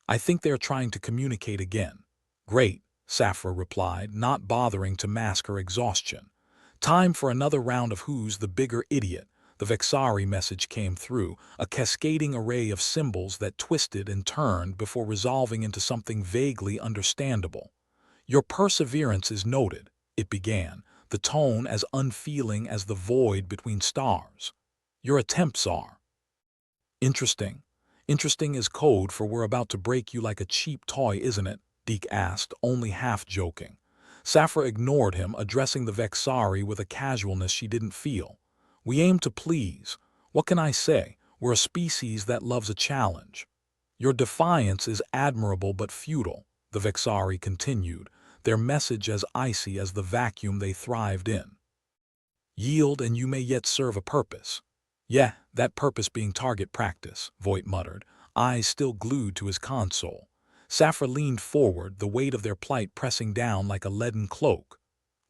"I think they're trying to communicate again." "Great," Safra replied, not bothering to mask her exhaustion. "Time for another round of Who's the Bigger Idiot." The Vexari message came through, a cascading array of symbols that twisted and turned before resolving into something vaguely understandable. "Your perseverance is noted," it began, the tone as unfeeling as the void between stars. "Your attempts are." "Interesting. Interesting is code for we're about to break you like a cheap toy, isn't it?" Deke asked, only half joking. Safra ignored him, addressing the Vexari with a casualness she didn't feel. "We aim to please. What can I say? We're a species that loves a challenge." "Your defiance is admirable but futile," the Vexari continued, their message as icy as the vacuum they thrived in. "Yield and you may yet serve a purpose." "Yeah, that purpose being target practice," Voight muttered, eyes still glued to his console. Safra leaned forward, the weight of their plight pressing down like a leaden cloak.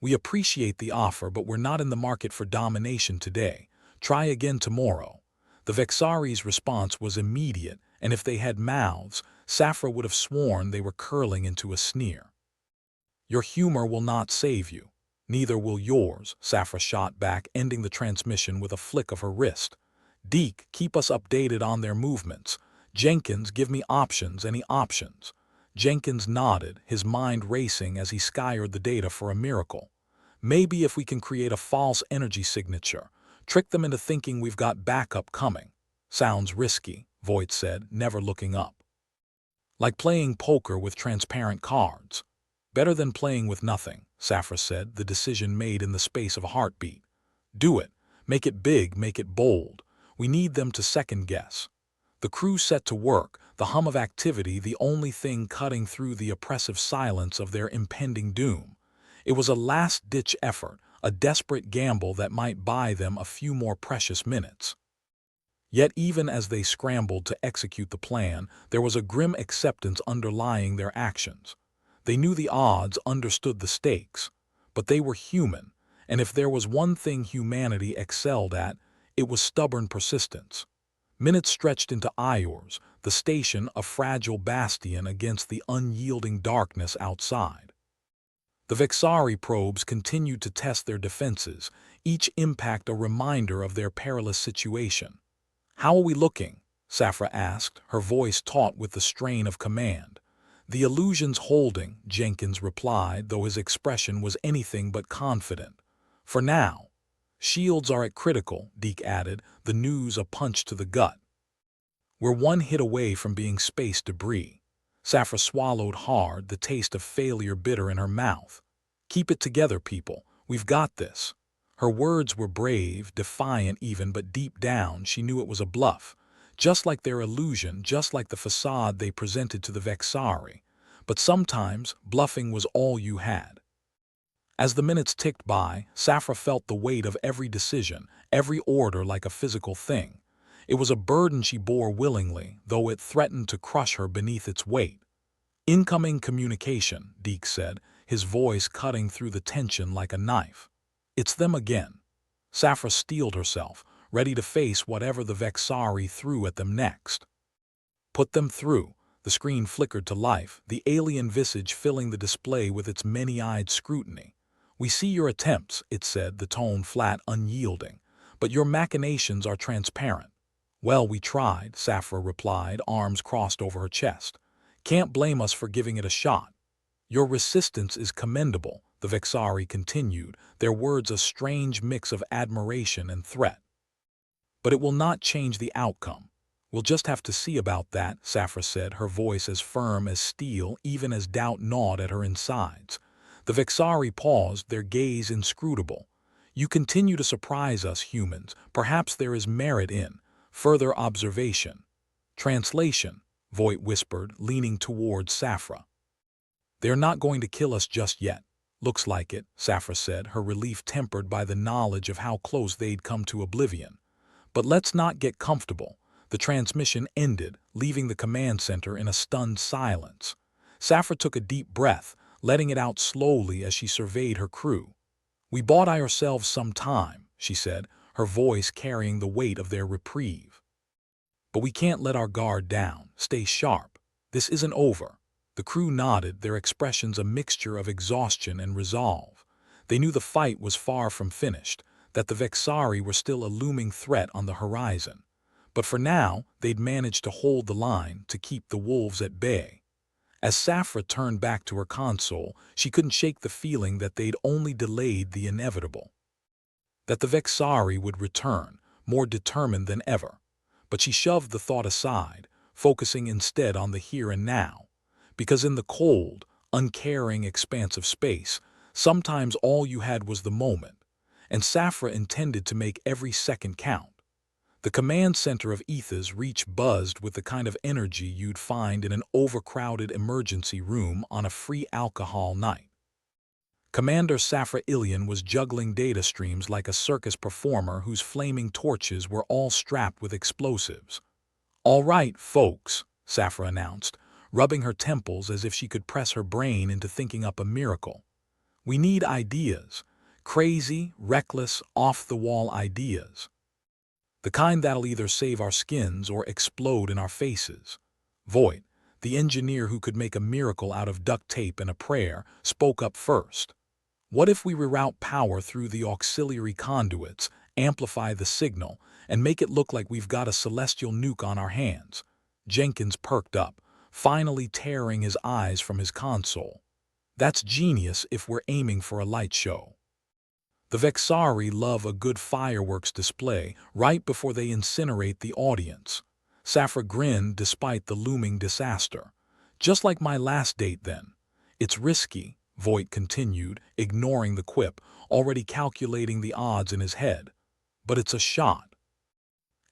"We appreciate the offer, but we're not in the market for domination today. Try again tomorrow." The Vexari's response was immediate, and if they had mouths, Safra would have sworn they were curling into a sneer. "Your humor will not save you. Neither will yours," Safra shot back, ending the transmission with a flick of her wrist. "Deke, keep us updated on their movements. Jenkins, give me options, any options." Jenkins nodded, his mind racing as he scoured the data for a miracle. "Maybe if we can create a false energy signature, trick them into thinking we've got backup coming." "Sounds risky," Voight said, never looking up. "Like playing poker with transparent cards." "Better than playing with nothing," Safra said, the decision made in the space of a heartbeat. "Do it. Make it big, make it bold. We need them to second-guess." The crew set to work, the hum of activity the only thing cutting through the oppressive silence of their impending doom. It was a last-ditch effort, a desperate gamble that might buy them a few more precious minutes. Yet even as they scrambled to execute the plan, there was a grim acceptance underlying their actions. They knew the odds, understood the stakes, but they were human, and if there was one thing humanity excelled at, it was stubborn persistence. Minutes stretched into hours, the station a fragile bastion against the unyielding darkness outside. The Vexari probes continued to test their defenses, each impact a reminder of their perilous situation. "How are we looking?" Safra asked, her voice taut with the strain of command. "The illusion's holding," Jenkins replied, though his expression was anything but confident. "For now." "Shields are at critical," Deke added, the news a punch to the gut. "We're one hit away from being space debris." Safra swallowed hard, the taste of failure bitter in her mouth. "Keep it together, people. We've got this." Her words were brave, defiant even, but deep down she knew it was a bluff. Just like their illusion, just like the facade they presented to the Vexari. But sometimes bluffing was all you had. As the minutes ticked by, Safra felt the weight of every decision, every order like a physical thing. It was a burden she bore willingly, though it threatened to crush her beneath its weight. "Incoming communication," Deke said, his voice cutting through the tension like a knife. "It's them again." Safra steeled herself, ready to face whatever the Vexari threw at them next. "Put them through." The screen flickered to life, the alien visage filling the display with its many-eyed scrutiny. "We see your attempts," it said, the tone flat, unyielding. "But your machinations are transparent." "Well, we tried," Safra replied, arms crossed over her chest. "Can't blame us for giving it a shot." "Your resistance is commendable," the Vexari continued, their words a strange mix of admiration and threat. "But it will not change the outcome." "We'll just have to see about that," Safra said, her voice as firm as steel even as doubt gnawed at her insides. The Vexari paused, their gaze inscrutable. "You continue to surprise us humans. Perhaps there is merit in further observation." Translation, Voight whispered, leaning towards Safra. They're not going to kill us just yet. Looks like it, Safra said, her relief tempered by the knowledge of how close they'd come to oblivion. But let's not get comfortable. The transmission ended, leaving the command center in a stunned silence. Safra took a deep breath, letting it out slowly as she surveyed her crew. We bought ourselves some time, she said, her voice carrying the weight of their reprieve. But we can't let our guard down. Stay sharp. This isn't over. The crew nodded, their expressions a mixture of exhaustion and resolve. They knew the fight was far from finished, that the Vexari were still a looming threat on the horizon. But for now, they'd managed to hold the line, to keep the wolves at bay. As Safra turned back to her console, she couldn't shake the feeling that they'd only delayed the inevitable. That the Vexari would return, more determined than ever. But she shoved the thought aside, focusing instead on the here and now. Because in the cold, uncaring expanse of space, sometimes all you had was the moment, and Safra intended to make every second count. The command center of Etha's reach buzzed with the kind of energy you'd find in an overcrowded emergency room on a free alcohol night. Commander Safra Ilian was juggling data streams like a circus performer whose flaming torches were all strapped with explosives. "All right, folks," Safra announced, rubbing her temples as if she could press her brain into thinking up a miracle. "We need ideas. Crazy, reckless, off-the-wall ideas. The kind that'll either save our skins or explode in our faces." Voight, the engineer who could make a miracle out of duct tape and a prayer, spoke up first. "What if we reroute power through the auxiliary conduits, amplify the signal, and make it look like we've got a celestial nuke on our hands?" Jenkins perked up, finally tearing his eyes from his console. "That's genius if we're aiming for a light show." The Vexari love a good fireworks display right before they incinerate the audience. Safra grinned despite the looming disaster. "Just like my last date then. It's risky," Voight continued, ignoring the quip, already calculating the odds in his head. "But it's a shot.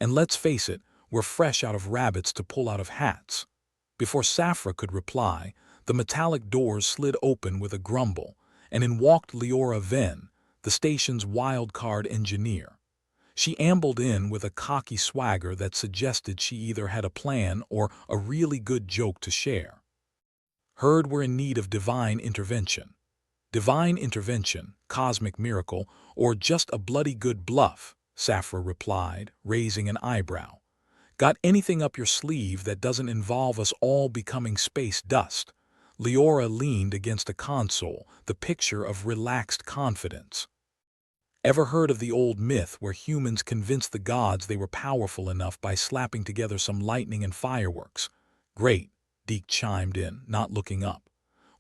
And let's face it, we're fresh out of rabbits to pull out of hats." Before Safra could reply, the metallic doors slid open with a grumble, and in walked Leora Venn, the station's wildcard engineer. She ambled in with a cocky swagger that suggested she either had a plan or a really good joke to share. "Heard we're in need of divine intervention." "Divine intervention, cosmic miracle, or just a bloody good bluff," Safra replied, raising an eyebrow. "Got anything up your sleeve that doesn't involve us all becoming space dust?" Leora leaned against a console, the picture of relaxed confidence. "Ever heard of the old myth where humans convinced the gods they were powerful enough by slapping together some lightning and fireworks?" "Great," Deke chimed in, not looking up.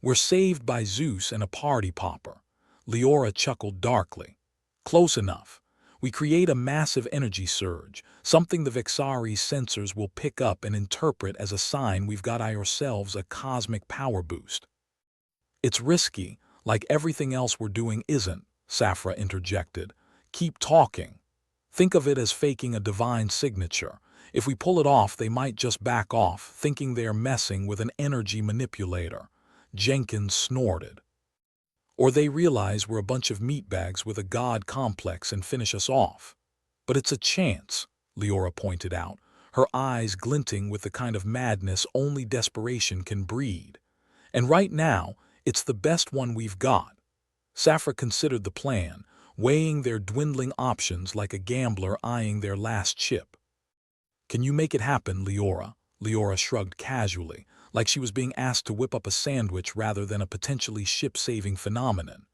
"We're saved by Zeus and a party popper." Leora chuckled darkly. "Close enough. We create a massive energy surge, something the Vexari's sensors will pick up and interpret as a sign we've got ourselves a cosmic power boost." "It's risky, like everything else we're doing isn't," Safra interjected. "Keep talking. Think of it as faking a divine signature. If we pull it off, they might just back off, thinking they're messing with an energy manipulator." Jenkins snorted. "Or they realize we're a bunch of meatbags with a god complex and finish us off." "But it's a chance," Leora pointed out, her eyes glinting with the kind of madness only desperation can breed. "And right now, it's the best one we've got." Safra considered the plan, weighing their dwindling options like a gambler eyeing their last chip. "Can you make it happen, Leora?" Leora shrugged casually, like she was being asked to whip up a sandwich rather than a potentially ship-saving phenomenon.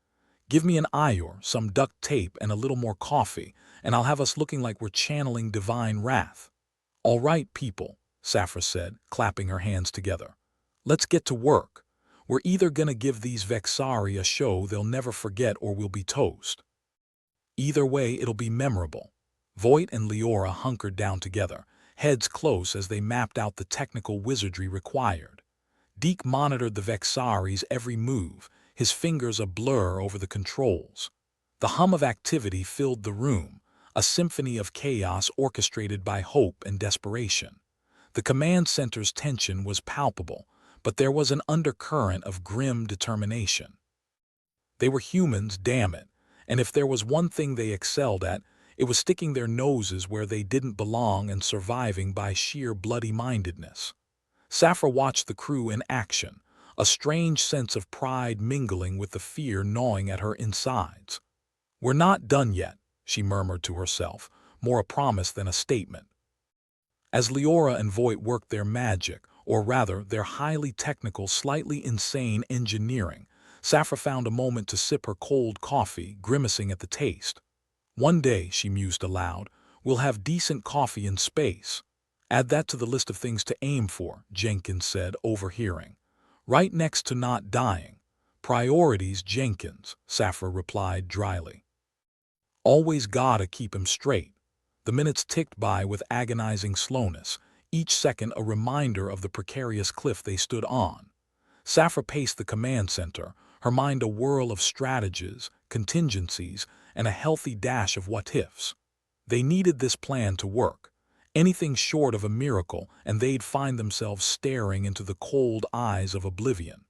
"Give me an ayur, some duct tape, and a little more coffee, and I'll have us looking like we're channeling divine wrath." "All right, people," Safra said, clapping her hands together. "Let's get to work. We're either gonna give these Vexari a show they'll never forget or we'll be toast. Either way, it'll be memorable." Voight and Leora hunkered down together, heads close as they mapped out the technical wizardry required. Deke monitored the Vexari's every move, his fingers a blur over the controls. The hum of activity filled the room, a symphony of chaos orchestrated by hope and desperation. The command center's tension was palpable, but there was an undercurrent of grim determination. They were humans, damn it, and if there was one thing they excelled at, it was sticking their noses where they didn't belong and surviving by sheer bloody-mindedness. Sappho watched the crew in action, a strange sense of pride mingling with the fear gnawing at her insides. "We're not done yet," she murmured to herself, more a promise than a statement. As Leora and Voight worked their magic, or rather their highly technical, slightly insane engineering, Sappho found a moment to sip her cold coffee, grimacing at the taste. "One day," she mused aloud, "we'll have decent coffee in space." "Add that to the list of things to aim for," Jenkins said, overhearing. "Right next to not dying." "Priorities, Jenkins," Sappho replied dryly. "Always gotta keep 'em straight." The minutes ticked by with agonizing slowness, each second a reminder of the precarious cliff they stood on. Sappho paced the command center, her mind a whirl of strategies, contingencies, and a healthy dash of what-ifs. They needed this plan to work. Anything short of a miracle, and they'd find themselves staring into the cold eyes of oblivion.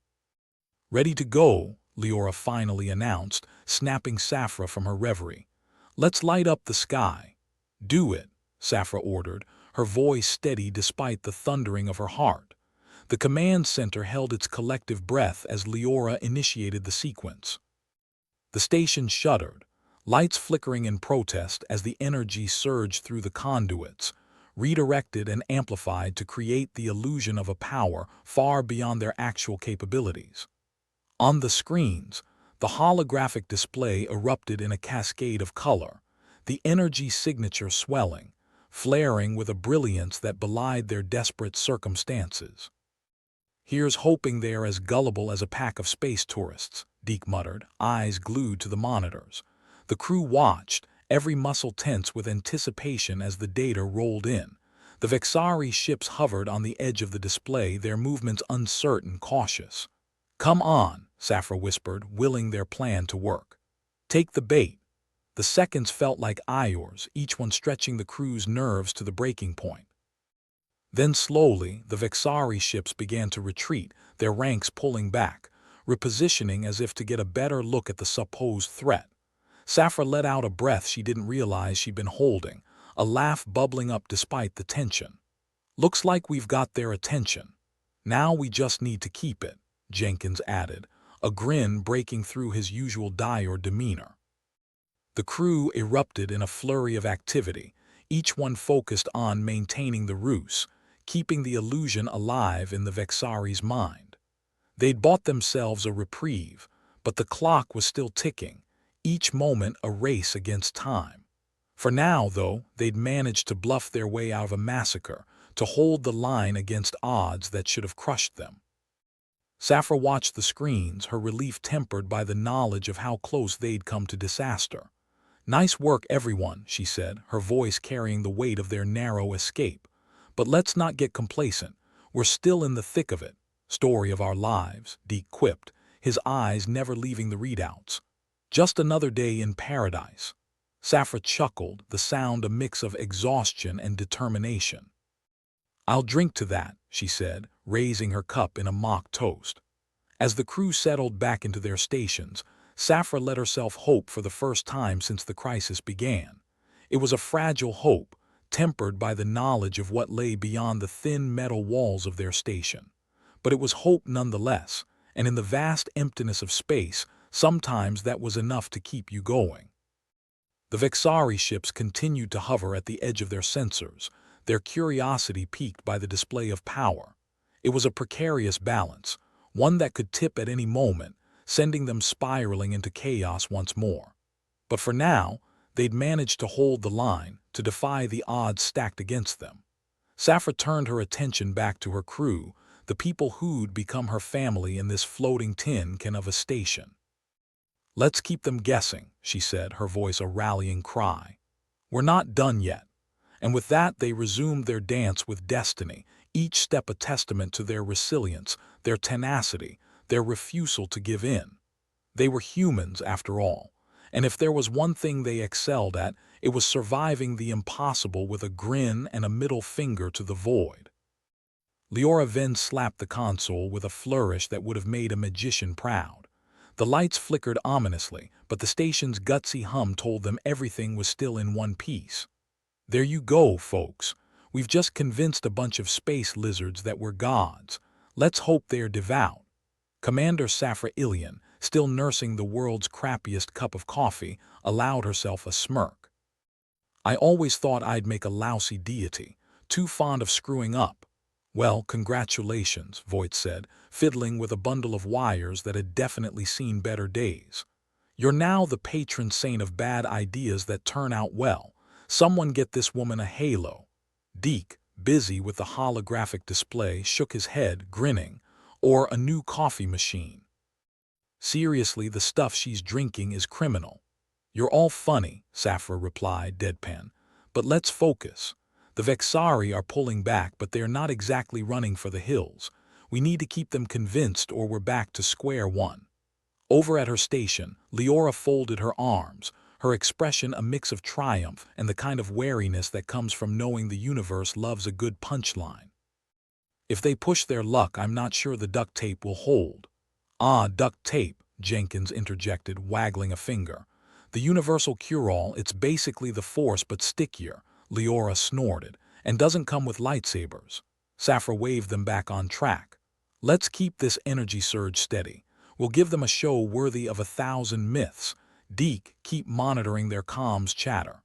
"Ready to go," Leora finally announced, snapping Sappho from her reverie. "Let's light up the sky." "Do it," Sappho ordered, her voice steady despite the thundering of her heart. The command center held its collective breath as Leora initiated the sequence. The station shuddered, lights flickering in protest as the energy surged through the conduits, redirected and amplified to create the illusion of a power far beyond their actual capabilities. On the screens, the holographic display erupted in a cascade of color, the energy signature swelling, flaring with a brilliance that belied their desperate circumstances. "Here's hoping they're as gullible as a pack of space tourists," Deke muttered, eyes glued to the monitors. The crew watched, every muscle tense with anticipation as the data rolled in. The Vexari ships hovered on the edge of the display, their movements uncertain, cautious. "Come on," Sappho whispered, willing their plan to work. "Take the bait." The seconds felt like hours, each one stretching the crew's nerves to the breaking point. Then slowly, the Vexari ships began to retreat, their ranks pulling back, repositioning as if to get a better look at the supposed threat. Sappho let out a breath she didn't realize she'd been holding, a laugh bubbling up despite the tension. "Looks like we've got their attention. Now we just need to keep it," Jenkins added, a grin breaking through his usual dire demeanor. The crew erupted in a flurry of activity, each one focused on maintaining the ruse, keeping the illusion alive in the Vexari's mind. They'd bought themselves a reprieve, but the clock was still ticking, each moment a race against time. For now, though, they'd managed to bluff their way out of a massacre, to hold the line against odds that should have crushed them. Sappho watched the screens, her relief tempered by the knowledge of how close they'd come to disaster. "Nice work, everyone," she said, her voice carrying the weight of their narrow escape. "But let's not get complacent. We're still in the thick of it." "Story of our lives," Deke quipped, his eyes never leaving the readouts. "Just another day in paradise." Sappho chuckled, the sound a mix of exhaustion and determination. "I'll drink to that," she said, raising her cup in a mock toast. As the crew settled back into their stations, Sappho let herself hope for the first time since the crisis began. It was a fragile hope, tempered by the knowledge of what lay beyond the thin metal walls of their station. But it was hope nonetheless, and in the vast emptiness of space, sometimes that was enough to keep you going. The Vexari ships continued to hover at the edge of their sensors, their curiosity piqued by the display of power. It was a precarious balance, one that could tip at any moment, sending them spiraling into chaos once more. But for now, they'd managed to hold the line, to defy the odds stacked against them. Sappho turned her attention back to her crew, the people who'd become her family in this floating tin can of a station. "Let's keep them guessing," she said, her voice a rallying cry. "We're not done yet." And with that they resumed their dance with destiny, each step a testament to their resilience, their tenacity, their refusal to give in. They were humans, after all, and if there was one thing they excelled at, it was surviving the impossible with a grin and a middle finger to the void. Leora then slapped the console with a flourish that would have made a magician proud. The lights flickered ominously, but the station's gutsy hum told them everything was still in one piece. There you go, folks. We've just convinced a bunch of space lizards that we're gods. Let's hope they're devout. Commander Safra Ilian, still nursing the world's crappiest cup of coffee, allowed herself a smirk. I always thought I'd make a lousy deity, too fond of screwing up. Well, congratulations, Voight said, fiddling with a bundle of wires that had definitely seen better days. You're now the patron saint of bad ideas that turn out well. Someone get this woman a halo. Deke, busy with the holographic display, shook his head, grinning. Or a new coffee machine. Seriously, the stuff she's drinking is criminal. You're all funny, Safra replied, deadpan. But let's focus. The Vexari are pulling back, but they're not exactly running for the hills. We need to keep them convinced or we're back to square one. Over at her station, Leora folded her arms, her expression a mix of triumph and the kind of wariness that comes from knowing the universe loves a good punchline. If they push their luck, I'm not sure the duct tape will hold. Ah, duct tape, Jenkins interjected, waggling a finger. The universal cure-all, it's basically the Force but stickier, Leora snorted, and doesn't come with lightsabers. Safra waved them back on track. Let's keep this energy surge steady. We'll give them a show worthy of 1,000 myths. Deke, keep monitoring their comms chatter.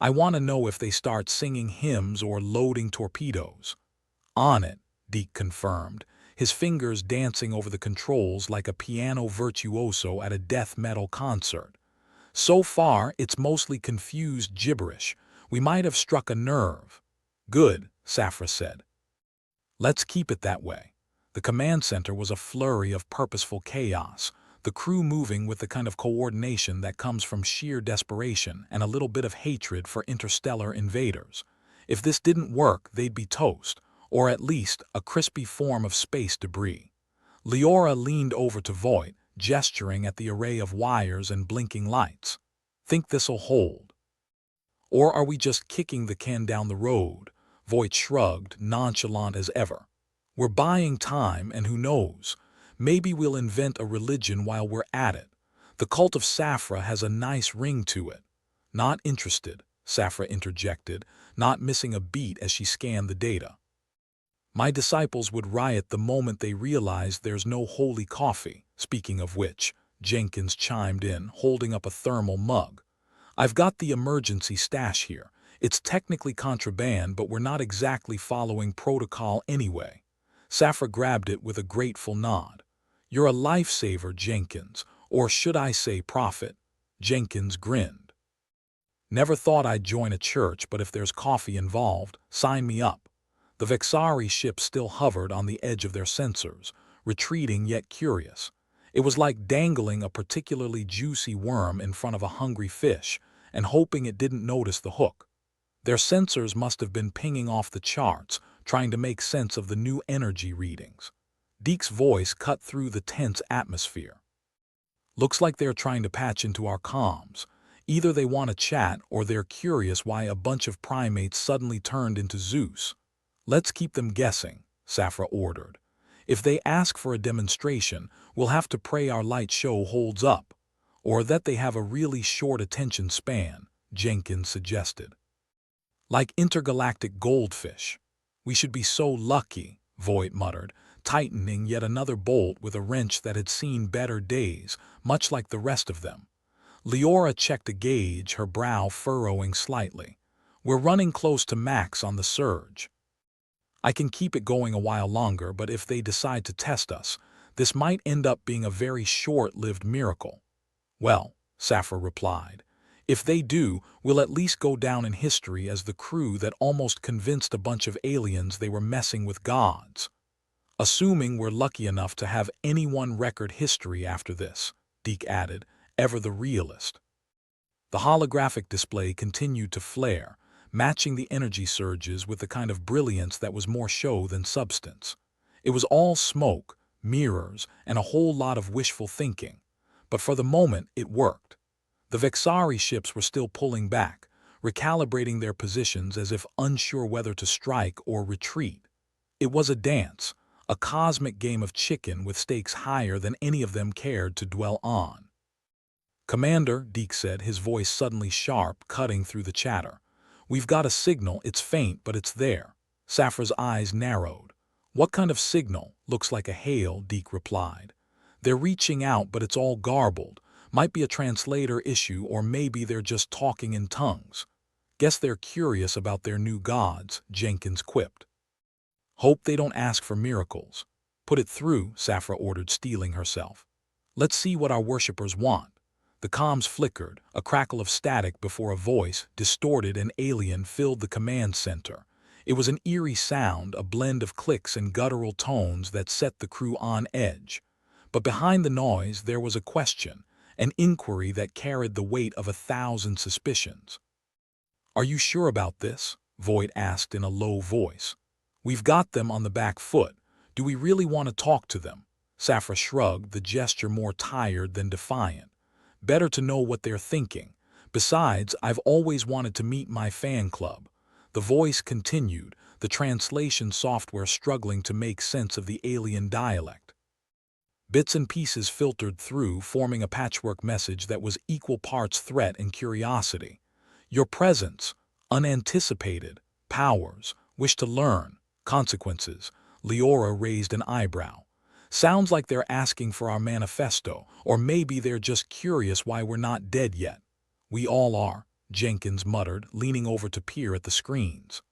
I want to know if they start singing hymns or loading torpedoes. On it, Deke confirmed, his fingers dancing over the controls like a piano virtuoso at a death metal concert. So far, it's mostly confused gibberish. We might have struck a nerve. Good, Safra said. Let's keep it that way. The command center was a flurry of purposeful chaos, the crew moving with the kind of coordination that comes from sheer desperation and a little bit of hatred for interstellar invaders. If this didn't work, they'd be toast, or at least a crispy form of space debris. Leora leaned over to Voight, gesturing at the array of wires and blinking lights. Think this'll hold? Or are we just kicking the can down the road? Voight shrugged, nonchalant as ever. We're buying time, and who knows? Maybe we'll invent a religion while we're at it. The cult of Safra has a nice ring to it. Not interested, Safra interjected, not missing a beat as she scanned the data. My disciples would riot the moment they realized there's no holy coffee. Speaking of which, Jenkins chimed in, holding up a thermal mug. I've got the emergency stash here. It's technically contraband, but we're not exactly following protocol anyway. Safra grabbed it with a grateful nod. You're a lifesaver, Jenkins, or should I say prophet? Jenkins grinned. Never thought I'd join a church, but if there's coffee involved, sign me up. The Vexari ship still hovered on the edge of their sensors, retreating yet curious. It was like dangling a particularly juicy worm in front of a hungry fish and hoping it didn't notice the hook. Their sensors must have been pinging off the charts, trying to make sense of the new energy readings. Deke's voice cut through the tense atmosphere. Looks like they're trying to patch into our comms. Either they want to chat or they're curious why a bunch of primates suddenly turned into Zeus. Let's keep them guessing, Safra ordered. If they ask for a demonstration, we'll have to pray our light show holds up. Or that they have a really short attention span, Jenkins suggested. Like intergalactic goldfish. We should be so lucky, Voight muttered, tightening yet another bolt with a wrench that had seen better days, much like the rest of them. Leora checked a gauge, her brow furrowing slightly. We're running close to max on the surge. I can keep it going a while longer, but if they decide to test us, this might end up being a very short-lived miracle. Well, Safra replied, if they do, we'll at least go down in history as the crew that almost convinced a bunch of aliens they were messing with gods. Assuming we're lucky enough to have anyone record history after this, Deke added, ever the realist. The holographic display continued to flare, matching the energy surges with the kind of brilliance that was more show than substance. It was all smoke, mirrors, and a whole lot of wishful thinking. But for the moment, it worked. The Vexari ships were still pulling back, recalibrating their positions as if unsure whether to strike or retreat. It was a dance, a cosmic game of chicken with stakes higher than any of them cared to dwell on. "Commander," Deke said, his voice suddenly sharp, cutting through the chatter. "We've got a signal. It's faint, but it's there." Safra's eyes narrowed. "What kind of signal?" "Looks like a hail," Deke replied. "They're reaching out, but it's all garbled. Might be a translator issue, or maybe they're just talking in tongues." "Guess they're curious about their new gods," Jenkins quipped. "Hope they don't ask for miracles." "Put it through," Safra ordered, steeling herself. "Let's see what our worshippers want." The comms flickered, a crackle of static before a voice, distorted and alien, filled the command center. It was an eerie sound, a blend of clicks and guttural tones that set the crew on edge. But behind the noise there was a question, an inquiry that carried the weight of 1,000 suspicions. "Are you sure about this?" Voight asked in a low voice. "We've got them on the back foot. Do we really want to talk to them?" Safra shrugged, the gesture more tired than defiant. "Better to know what they're thinking. Besides, I've always wanted to meet my fan club." The voice continued, the translation software struggling to make sense of the alien dialect. Bits and pieces filtered through, forming a patchwork message that was equal parts threat and curiosity. "Your presence, unanticipated, powers, wish to learn, consequences." Leora raised an eyebrow. "Sounds like they're asking for our manifesto, or maybe they're just curious why we're not dead yet." "We all are," Jenkins muttered, leaning over to peer at the screens.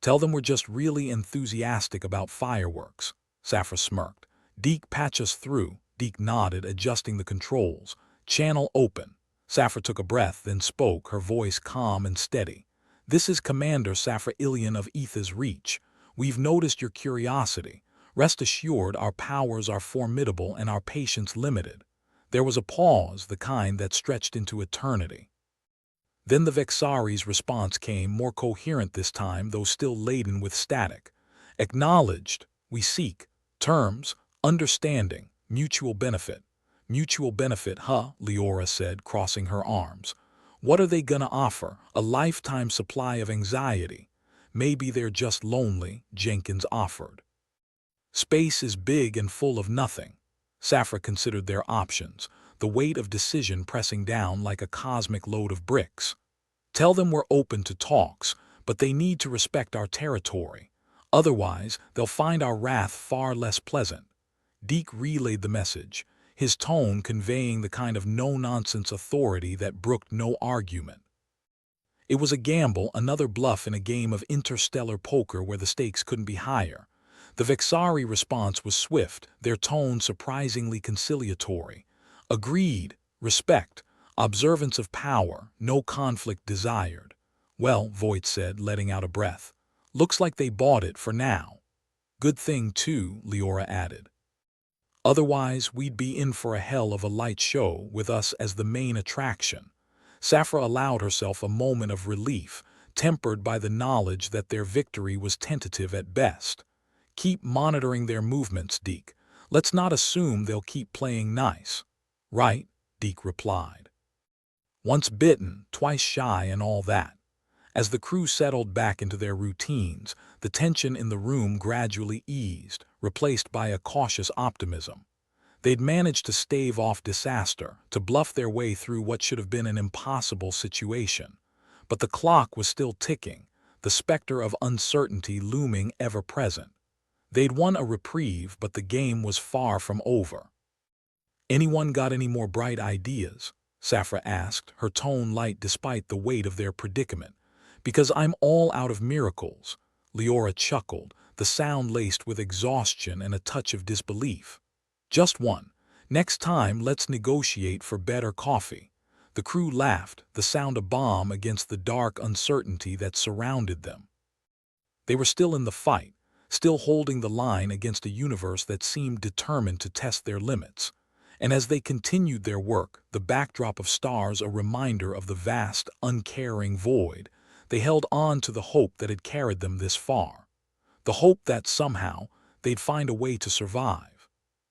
"Tell them we're just really enthusiastic about fireworks." Safra smirked. "Deke, patch us through." Deke nodded, adjusting the controls. "Channel open." Safra took a breath, then spoke, her voice calm and steady. "This is Commander Safra Ilian of Etha's Reach. We've noticed your curiosity. Rest assured our powers are formidable and our patience limited." There was a pause, the kind that stretched into eternity. Then the Vexari's response came, more coherent this time, though still laden with static. "Acknowledged. We seek terms, understanding, mutual benefit." "Mutual benefit, huh?" Leora said, crossing her arms. "What are they gonna offer? A lifetime supply of anxiety?" "Maybe they're just lonely," Jenkins offered. "Space is big and full of nothing." Safra considered their options, the weight of decision pressing down like a cosmic load of bricks. "Tell them we're open to talks, but they need to respect our territory. Otherwise, they'll find our wrath far less pleasant." Deke relayed the message, his tone conveying the kind of no-nonsense authority that brooked no argument. It was a gamble, another bluff in a game of interstellar poker where the stakes couldn't be higher. The Vexari response was swift, their tone surprisingly conciliatory. "Agreed, respect, observance of power, no conflict desired." "Well," Voight said, letting out a breath, "looks like they bought it for now." "Good thing, too," Leora added. "Otherwise, we'd be in for a hell of a light show, with us as the main attraction." Safra allowed herself a moment of relief, tempered by the knowledge that their victory was tentative at best. "Keep monitoring their movements, Deke. Let's not assume they'll keep playing nice." "Right," Deke replied. "Once bitten, twice shy and all that." As the crew settled back into their routines, the tension in the room gradually eased, replaced by a cautious optimism. They'd managed to stave off disaster, to bluff their way through what should have been an impossible situation. But the clock was still ticking, the specter of uncertainty looming ever present. They'd won a reprieve, but the game was far from over. "Anyone got any more bright ideas?" Safra asked, her tone light despite the weight of their predicament. "Because I'm all out of miracles." Leora chuckled, the sound laced with exhaustion and a touch of disbelief. "Just one. Next time, let's negotiate for better coffee." The crew laughed, the sound a bomb against the dark uncertainty that surrounded them. They were still in the fight, still holding the line against a universe that seemed determined to test their limits. And as they continued their work, the backdrop of stars a reminder of the vast, uncaring void, they held on to the hope that had carried them this far. The hope that somehow they'd find a way to survive.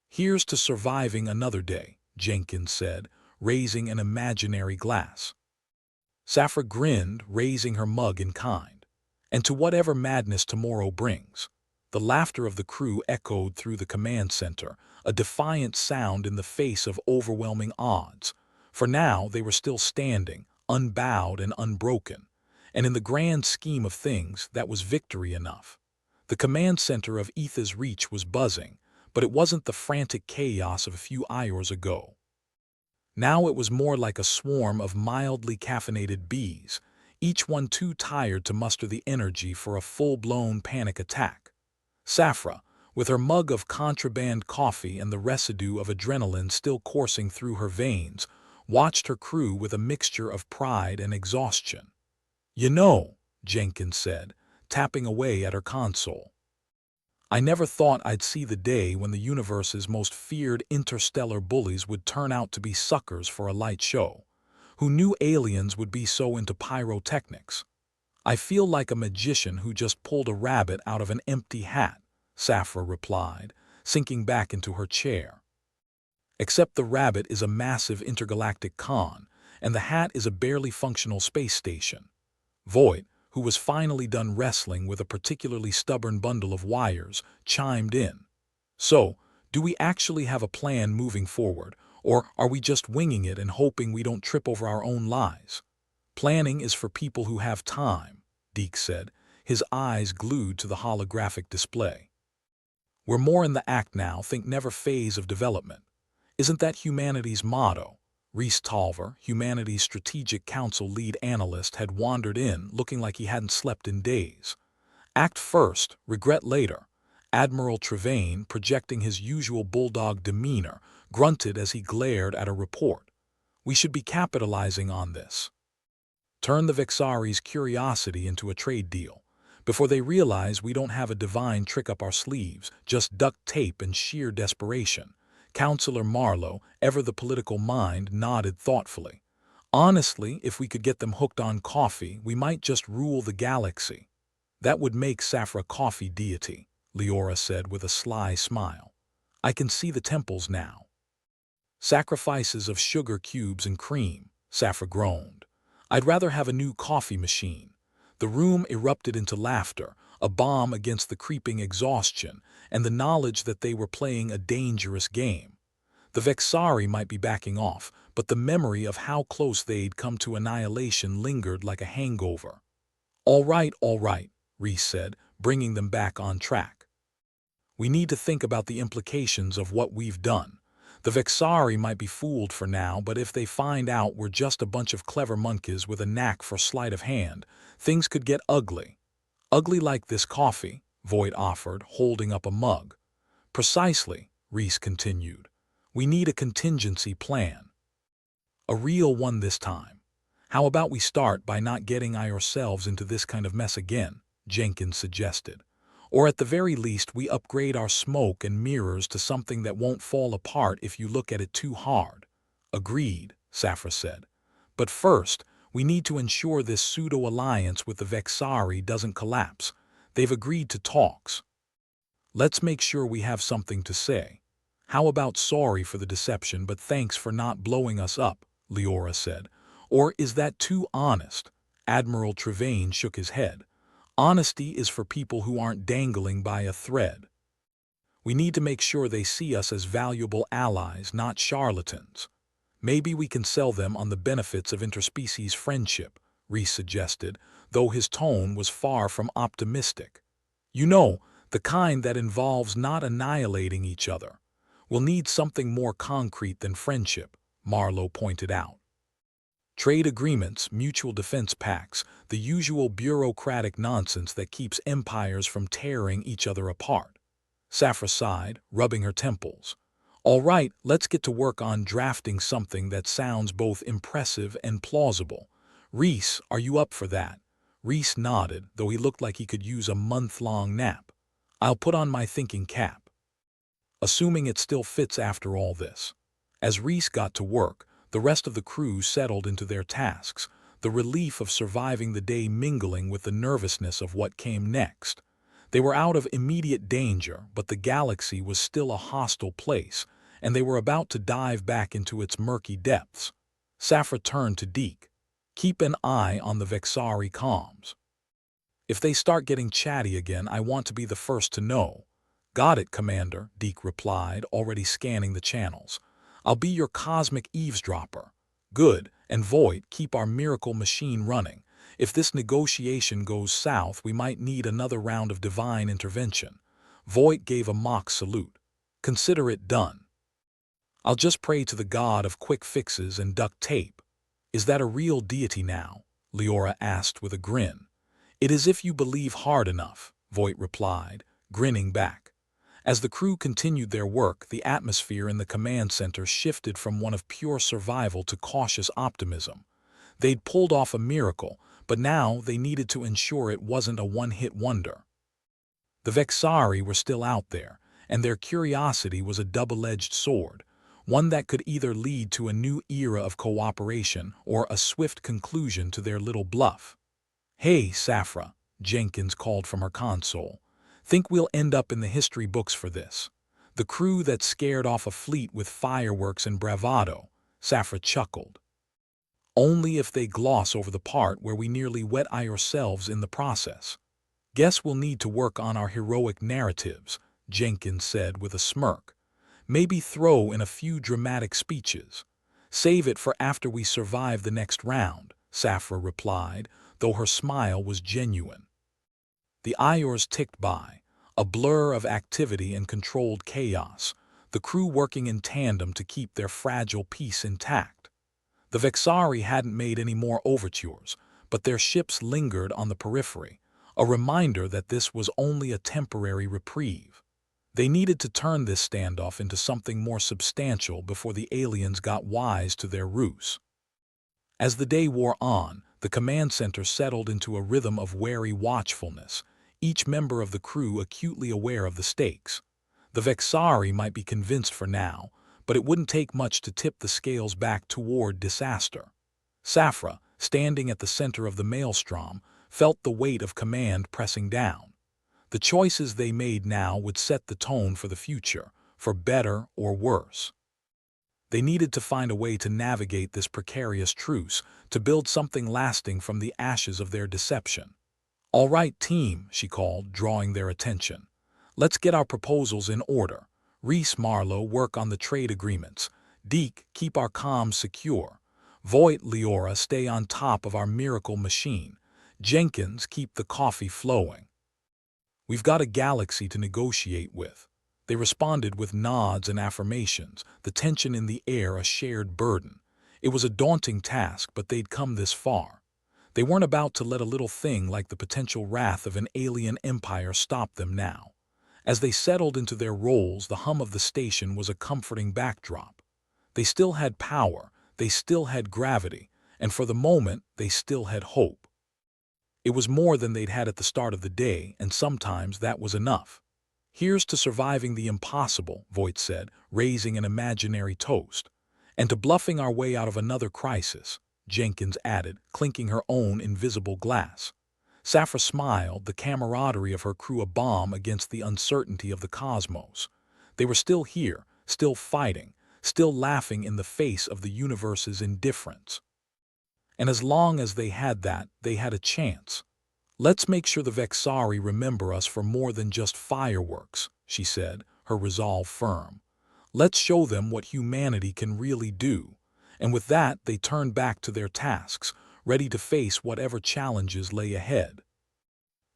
"Here's to surviving another day," Jenkins said, raising an imaginary glass. Safra grinned, raising her mug in kind. "And to whatever madness tomorrow brings." The laughter of the crew echoed through the command center, a defiant sound in the face of overwhelming odds. For now they were still standing, unbowed and unbroken. And in the grand scheme of things, that was victory enough. The command center of Etha's Reach was buzzing, but it wasn't the frantic chaos of a few hours ago. Now it was more like a swarm of mildly caffeinated bees, each one too tired to muster the energy for a full-blown panic attack. Safra, with her mug of contraband coffee and the residue of adrenaline still coursing through her veins, watched her crew with a mixture of pride and exhaustion. "You know," Jenkins said, tapping away at her console, "I never thought I'd see the day when the universe's most feared interstellar bullies would turn out to be suckers for a light show. Who knew aliens would be so into pyrotechnics? I feel like a magician who just pulled a rabbit out of an empty hat," Safra replied, sinking back into her chair. "Except the rabbit is a massive intergalactic con, and the hat is a barely functional space station." Voight, who was finally done wrestling with a particularly stubborn bundle of wires, chimed in. "So, do we actually have a plan moving forward, or are we just winging it and hoping we don't trip over our own lies?" "Planning is for people who have time," Deke said, his eyes glued to the holographic display. "We're more in the act now, think never phase of development. Isn't that humanity's motto?" Rhys Tolver, Humanity's Strategic Council lead analyst, had wandered in, looking like he hadn't slept in days. "Act first, regret later." Admiral Trevain, projecting his usual bulldog demeanor, grunted as he glared at a report. "We should be capitalizing on this. Turn the Vexari's curiosity into a trade deal. Before they realize we don't have a divine trick up our sleeves, just duct tape and sheer desperation." Counselor Marlowe, ever the political mind, nodded thoughtfully. "Honestly, if we could get them hooked on coffee, we might just rule the galaxy." "That would make Safra coffee deity," Leora said with a sly smile. "I can see the temples now." "Sacrifices of sugar cubes and cream," Safra groaned. "I'd rather have a new coffee machine." The room erupted into laughter, a balm against the creeping exhaustion and the knowledge that they were playing a dangerous game. The Vexari might be backing off, but the memory of how close they'd come to annihilation lingered like a hangover. All right, Rhys said, bringing them back on track. "We need to think about the implications of what we've done. The Vexari might be fooled for now, but if they find out we're just a bunch of clever monkeys with a knack for sleight of hand, things could get ugly." "Ugly like this coffee," Voight offered, holding up a mug. "Precisely," Rhys continued. "We need a contingency plan. A real one this time. How about we start by not getting ourselves into this kind of mess again," Jenkins suggested. "Or at the very least we upgrade our smoke and mirrors to something that won't fall apart if you look at it too hard." "Agreed," Safra said. "But first, we need to ensure this pseudo-alliance with the Vexari doesn't collapse. They've agreed to talks. Let's make sure we have something to say. How about sorry for the deception but thanks for not blowing us up," Leora said. "Or is that too honest?" Admiral Trevain shook his head. "Honesty is for people who aren't dangling by a thread. We need to make sure they see us as valuable allies, not charlatans. Maybe we can sell them on the benefits of interspecies friendship," Rhys suggested, though his tone was far from optimistic. "You know, the kind that involves not annihilating each other. We'll need something more concrete than friendship," Marlowe pointed out. "Trade agreements, mutual defense pacts, the usual bureaucratic nonsense that keeps empires from tearing each other apart." Safra sighed, rubbing her temples. "All right, let's get to work on drafting something that sounds both impressive and plausible. Rhys, are you up for that?" Rhys nodded, though he looked like he could use a month-long nap. "I'll put on my thinking cap." Assuming it still fits after all this. As Rhys got to work, the rest of the crew settled into their tasks, the relief of surviving the day mingling with the nervousness of what came next. They were out of immediate danger, but the galaxy was still a hostile place, and they were about to dive back into its murky depths. Safra turned to Deke. "Keep an eye on the Vexari comms." If they start getting chatty again, I want to be the first to know. Got it, Commander, Deke replied, already scanning the channels. I'll be your cosmic eavesdropper. Good, and Voight, keep our miracle machine running. If this negotiation goes south, we might need another round of divine intervention. Voight gave a mock salute. Consider it done. I'll just pray to the god of quick fixes and duct tape. Is that a real deity now? Leora asked with a grin. It is if you believe hard enough, Voight replied, grinning back. As the crew continued their work, the atmosphere in the command center shifted from one of pure survival to cautious optimism. They'd pulled off a miracle, but now they needed to ensure it wasn't a one-hit wonder. The Vexari were still out there, and their curiosity was a double-edged sword, one that could either lead to a new era of cooperation or a swift conclusion to their little bluff. Hey, Safra, Jenkins called from her console. Think we'll end up in the history books for this. The crew that scared off a fleet with fireworks and bravado, Safra chuckled. Only if they gloss over the part where we nearly wet ourselves in the process. Guess we'll need to work on our heroic narratives, Jenkins said with a smirk. Maybe throw in a few dramatic speeches. Save it for after we survive the next round, Safra replied, though her smile was genuine. The hours ticked by, a blur of activity and controlled chaos, the crew working in tandem to keep their fragile peace intact. The Vexari hadn't made any more overtures, but their ships lingered on the periphery, a reminder that this was only a temporary reprieve. They needed to turn this standoff into something more substantial before the aliens got wise to their ruse. As the day wore on, the command center settled into a rhythm of wary watchfulness, each member of the crew acutely aware of the stakes. The Vexari might be convinced for now, but it wouldn't take much to tip the scales back toward disaster. Safra, standing at the center of the maelstrom, felt the weight of command pressing down. The choices they made now would set the tone for the future, for better or worse. They needed to find a way to navigate this precarious truce, to build something lasting from the ashes of their deception. All right, team, she called, drawing their attention. Let's get our proposals in order. Reese Marlowe, work on the trade agreements. Deke, keep our comms secure. Voight, Leora, stay on top of our miracle machine. Jenkins, keep the coffee flowing. We've got a galaxy to negotiate with. They responded with nods and affirmations, the tension in the air a shared burden. It was a daunting task, but they'd come this far. They weren't about to let a little thing like the potential wrath of an alien empire stop them now. As they settled into their roles, the hum of the station was a comforting backdrop. They still had power, they still had gravity, and for the moment, they still had hope. It was more than they'd had at the start of the day, and sometimes that was enough. Here's to surviving the impossible, Voight said, raising an imaginary toast. And to bluffing our way out of another crisis, Jenkins added, clinking her own invisible glass. Safra smiled, the camaraderie of her crew a balm against the uncertainty of the cosmos. They were still here, still fighting, still laughing in the face of the universe's indifference. And as long as they had that, they had a chance. Let's make sure the Vexari remember us for more than just fireworks, she said, her resolve firm. Let's show them what humanity can really do. And with that, they turned back to their tasks, ready to face whatever challenges lay ahead.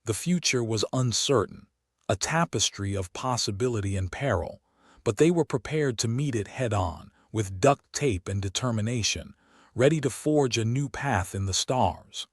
The future was uncertain, a tapestry of possibility and peril, but they were prepared to meet it head-on, with duct tape and determination, ready to forge a new path in the stars.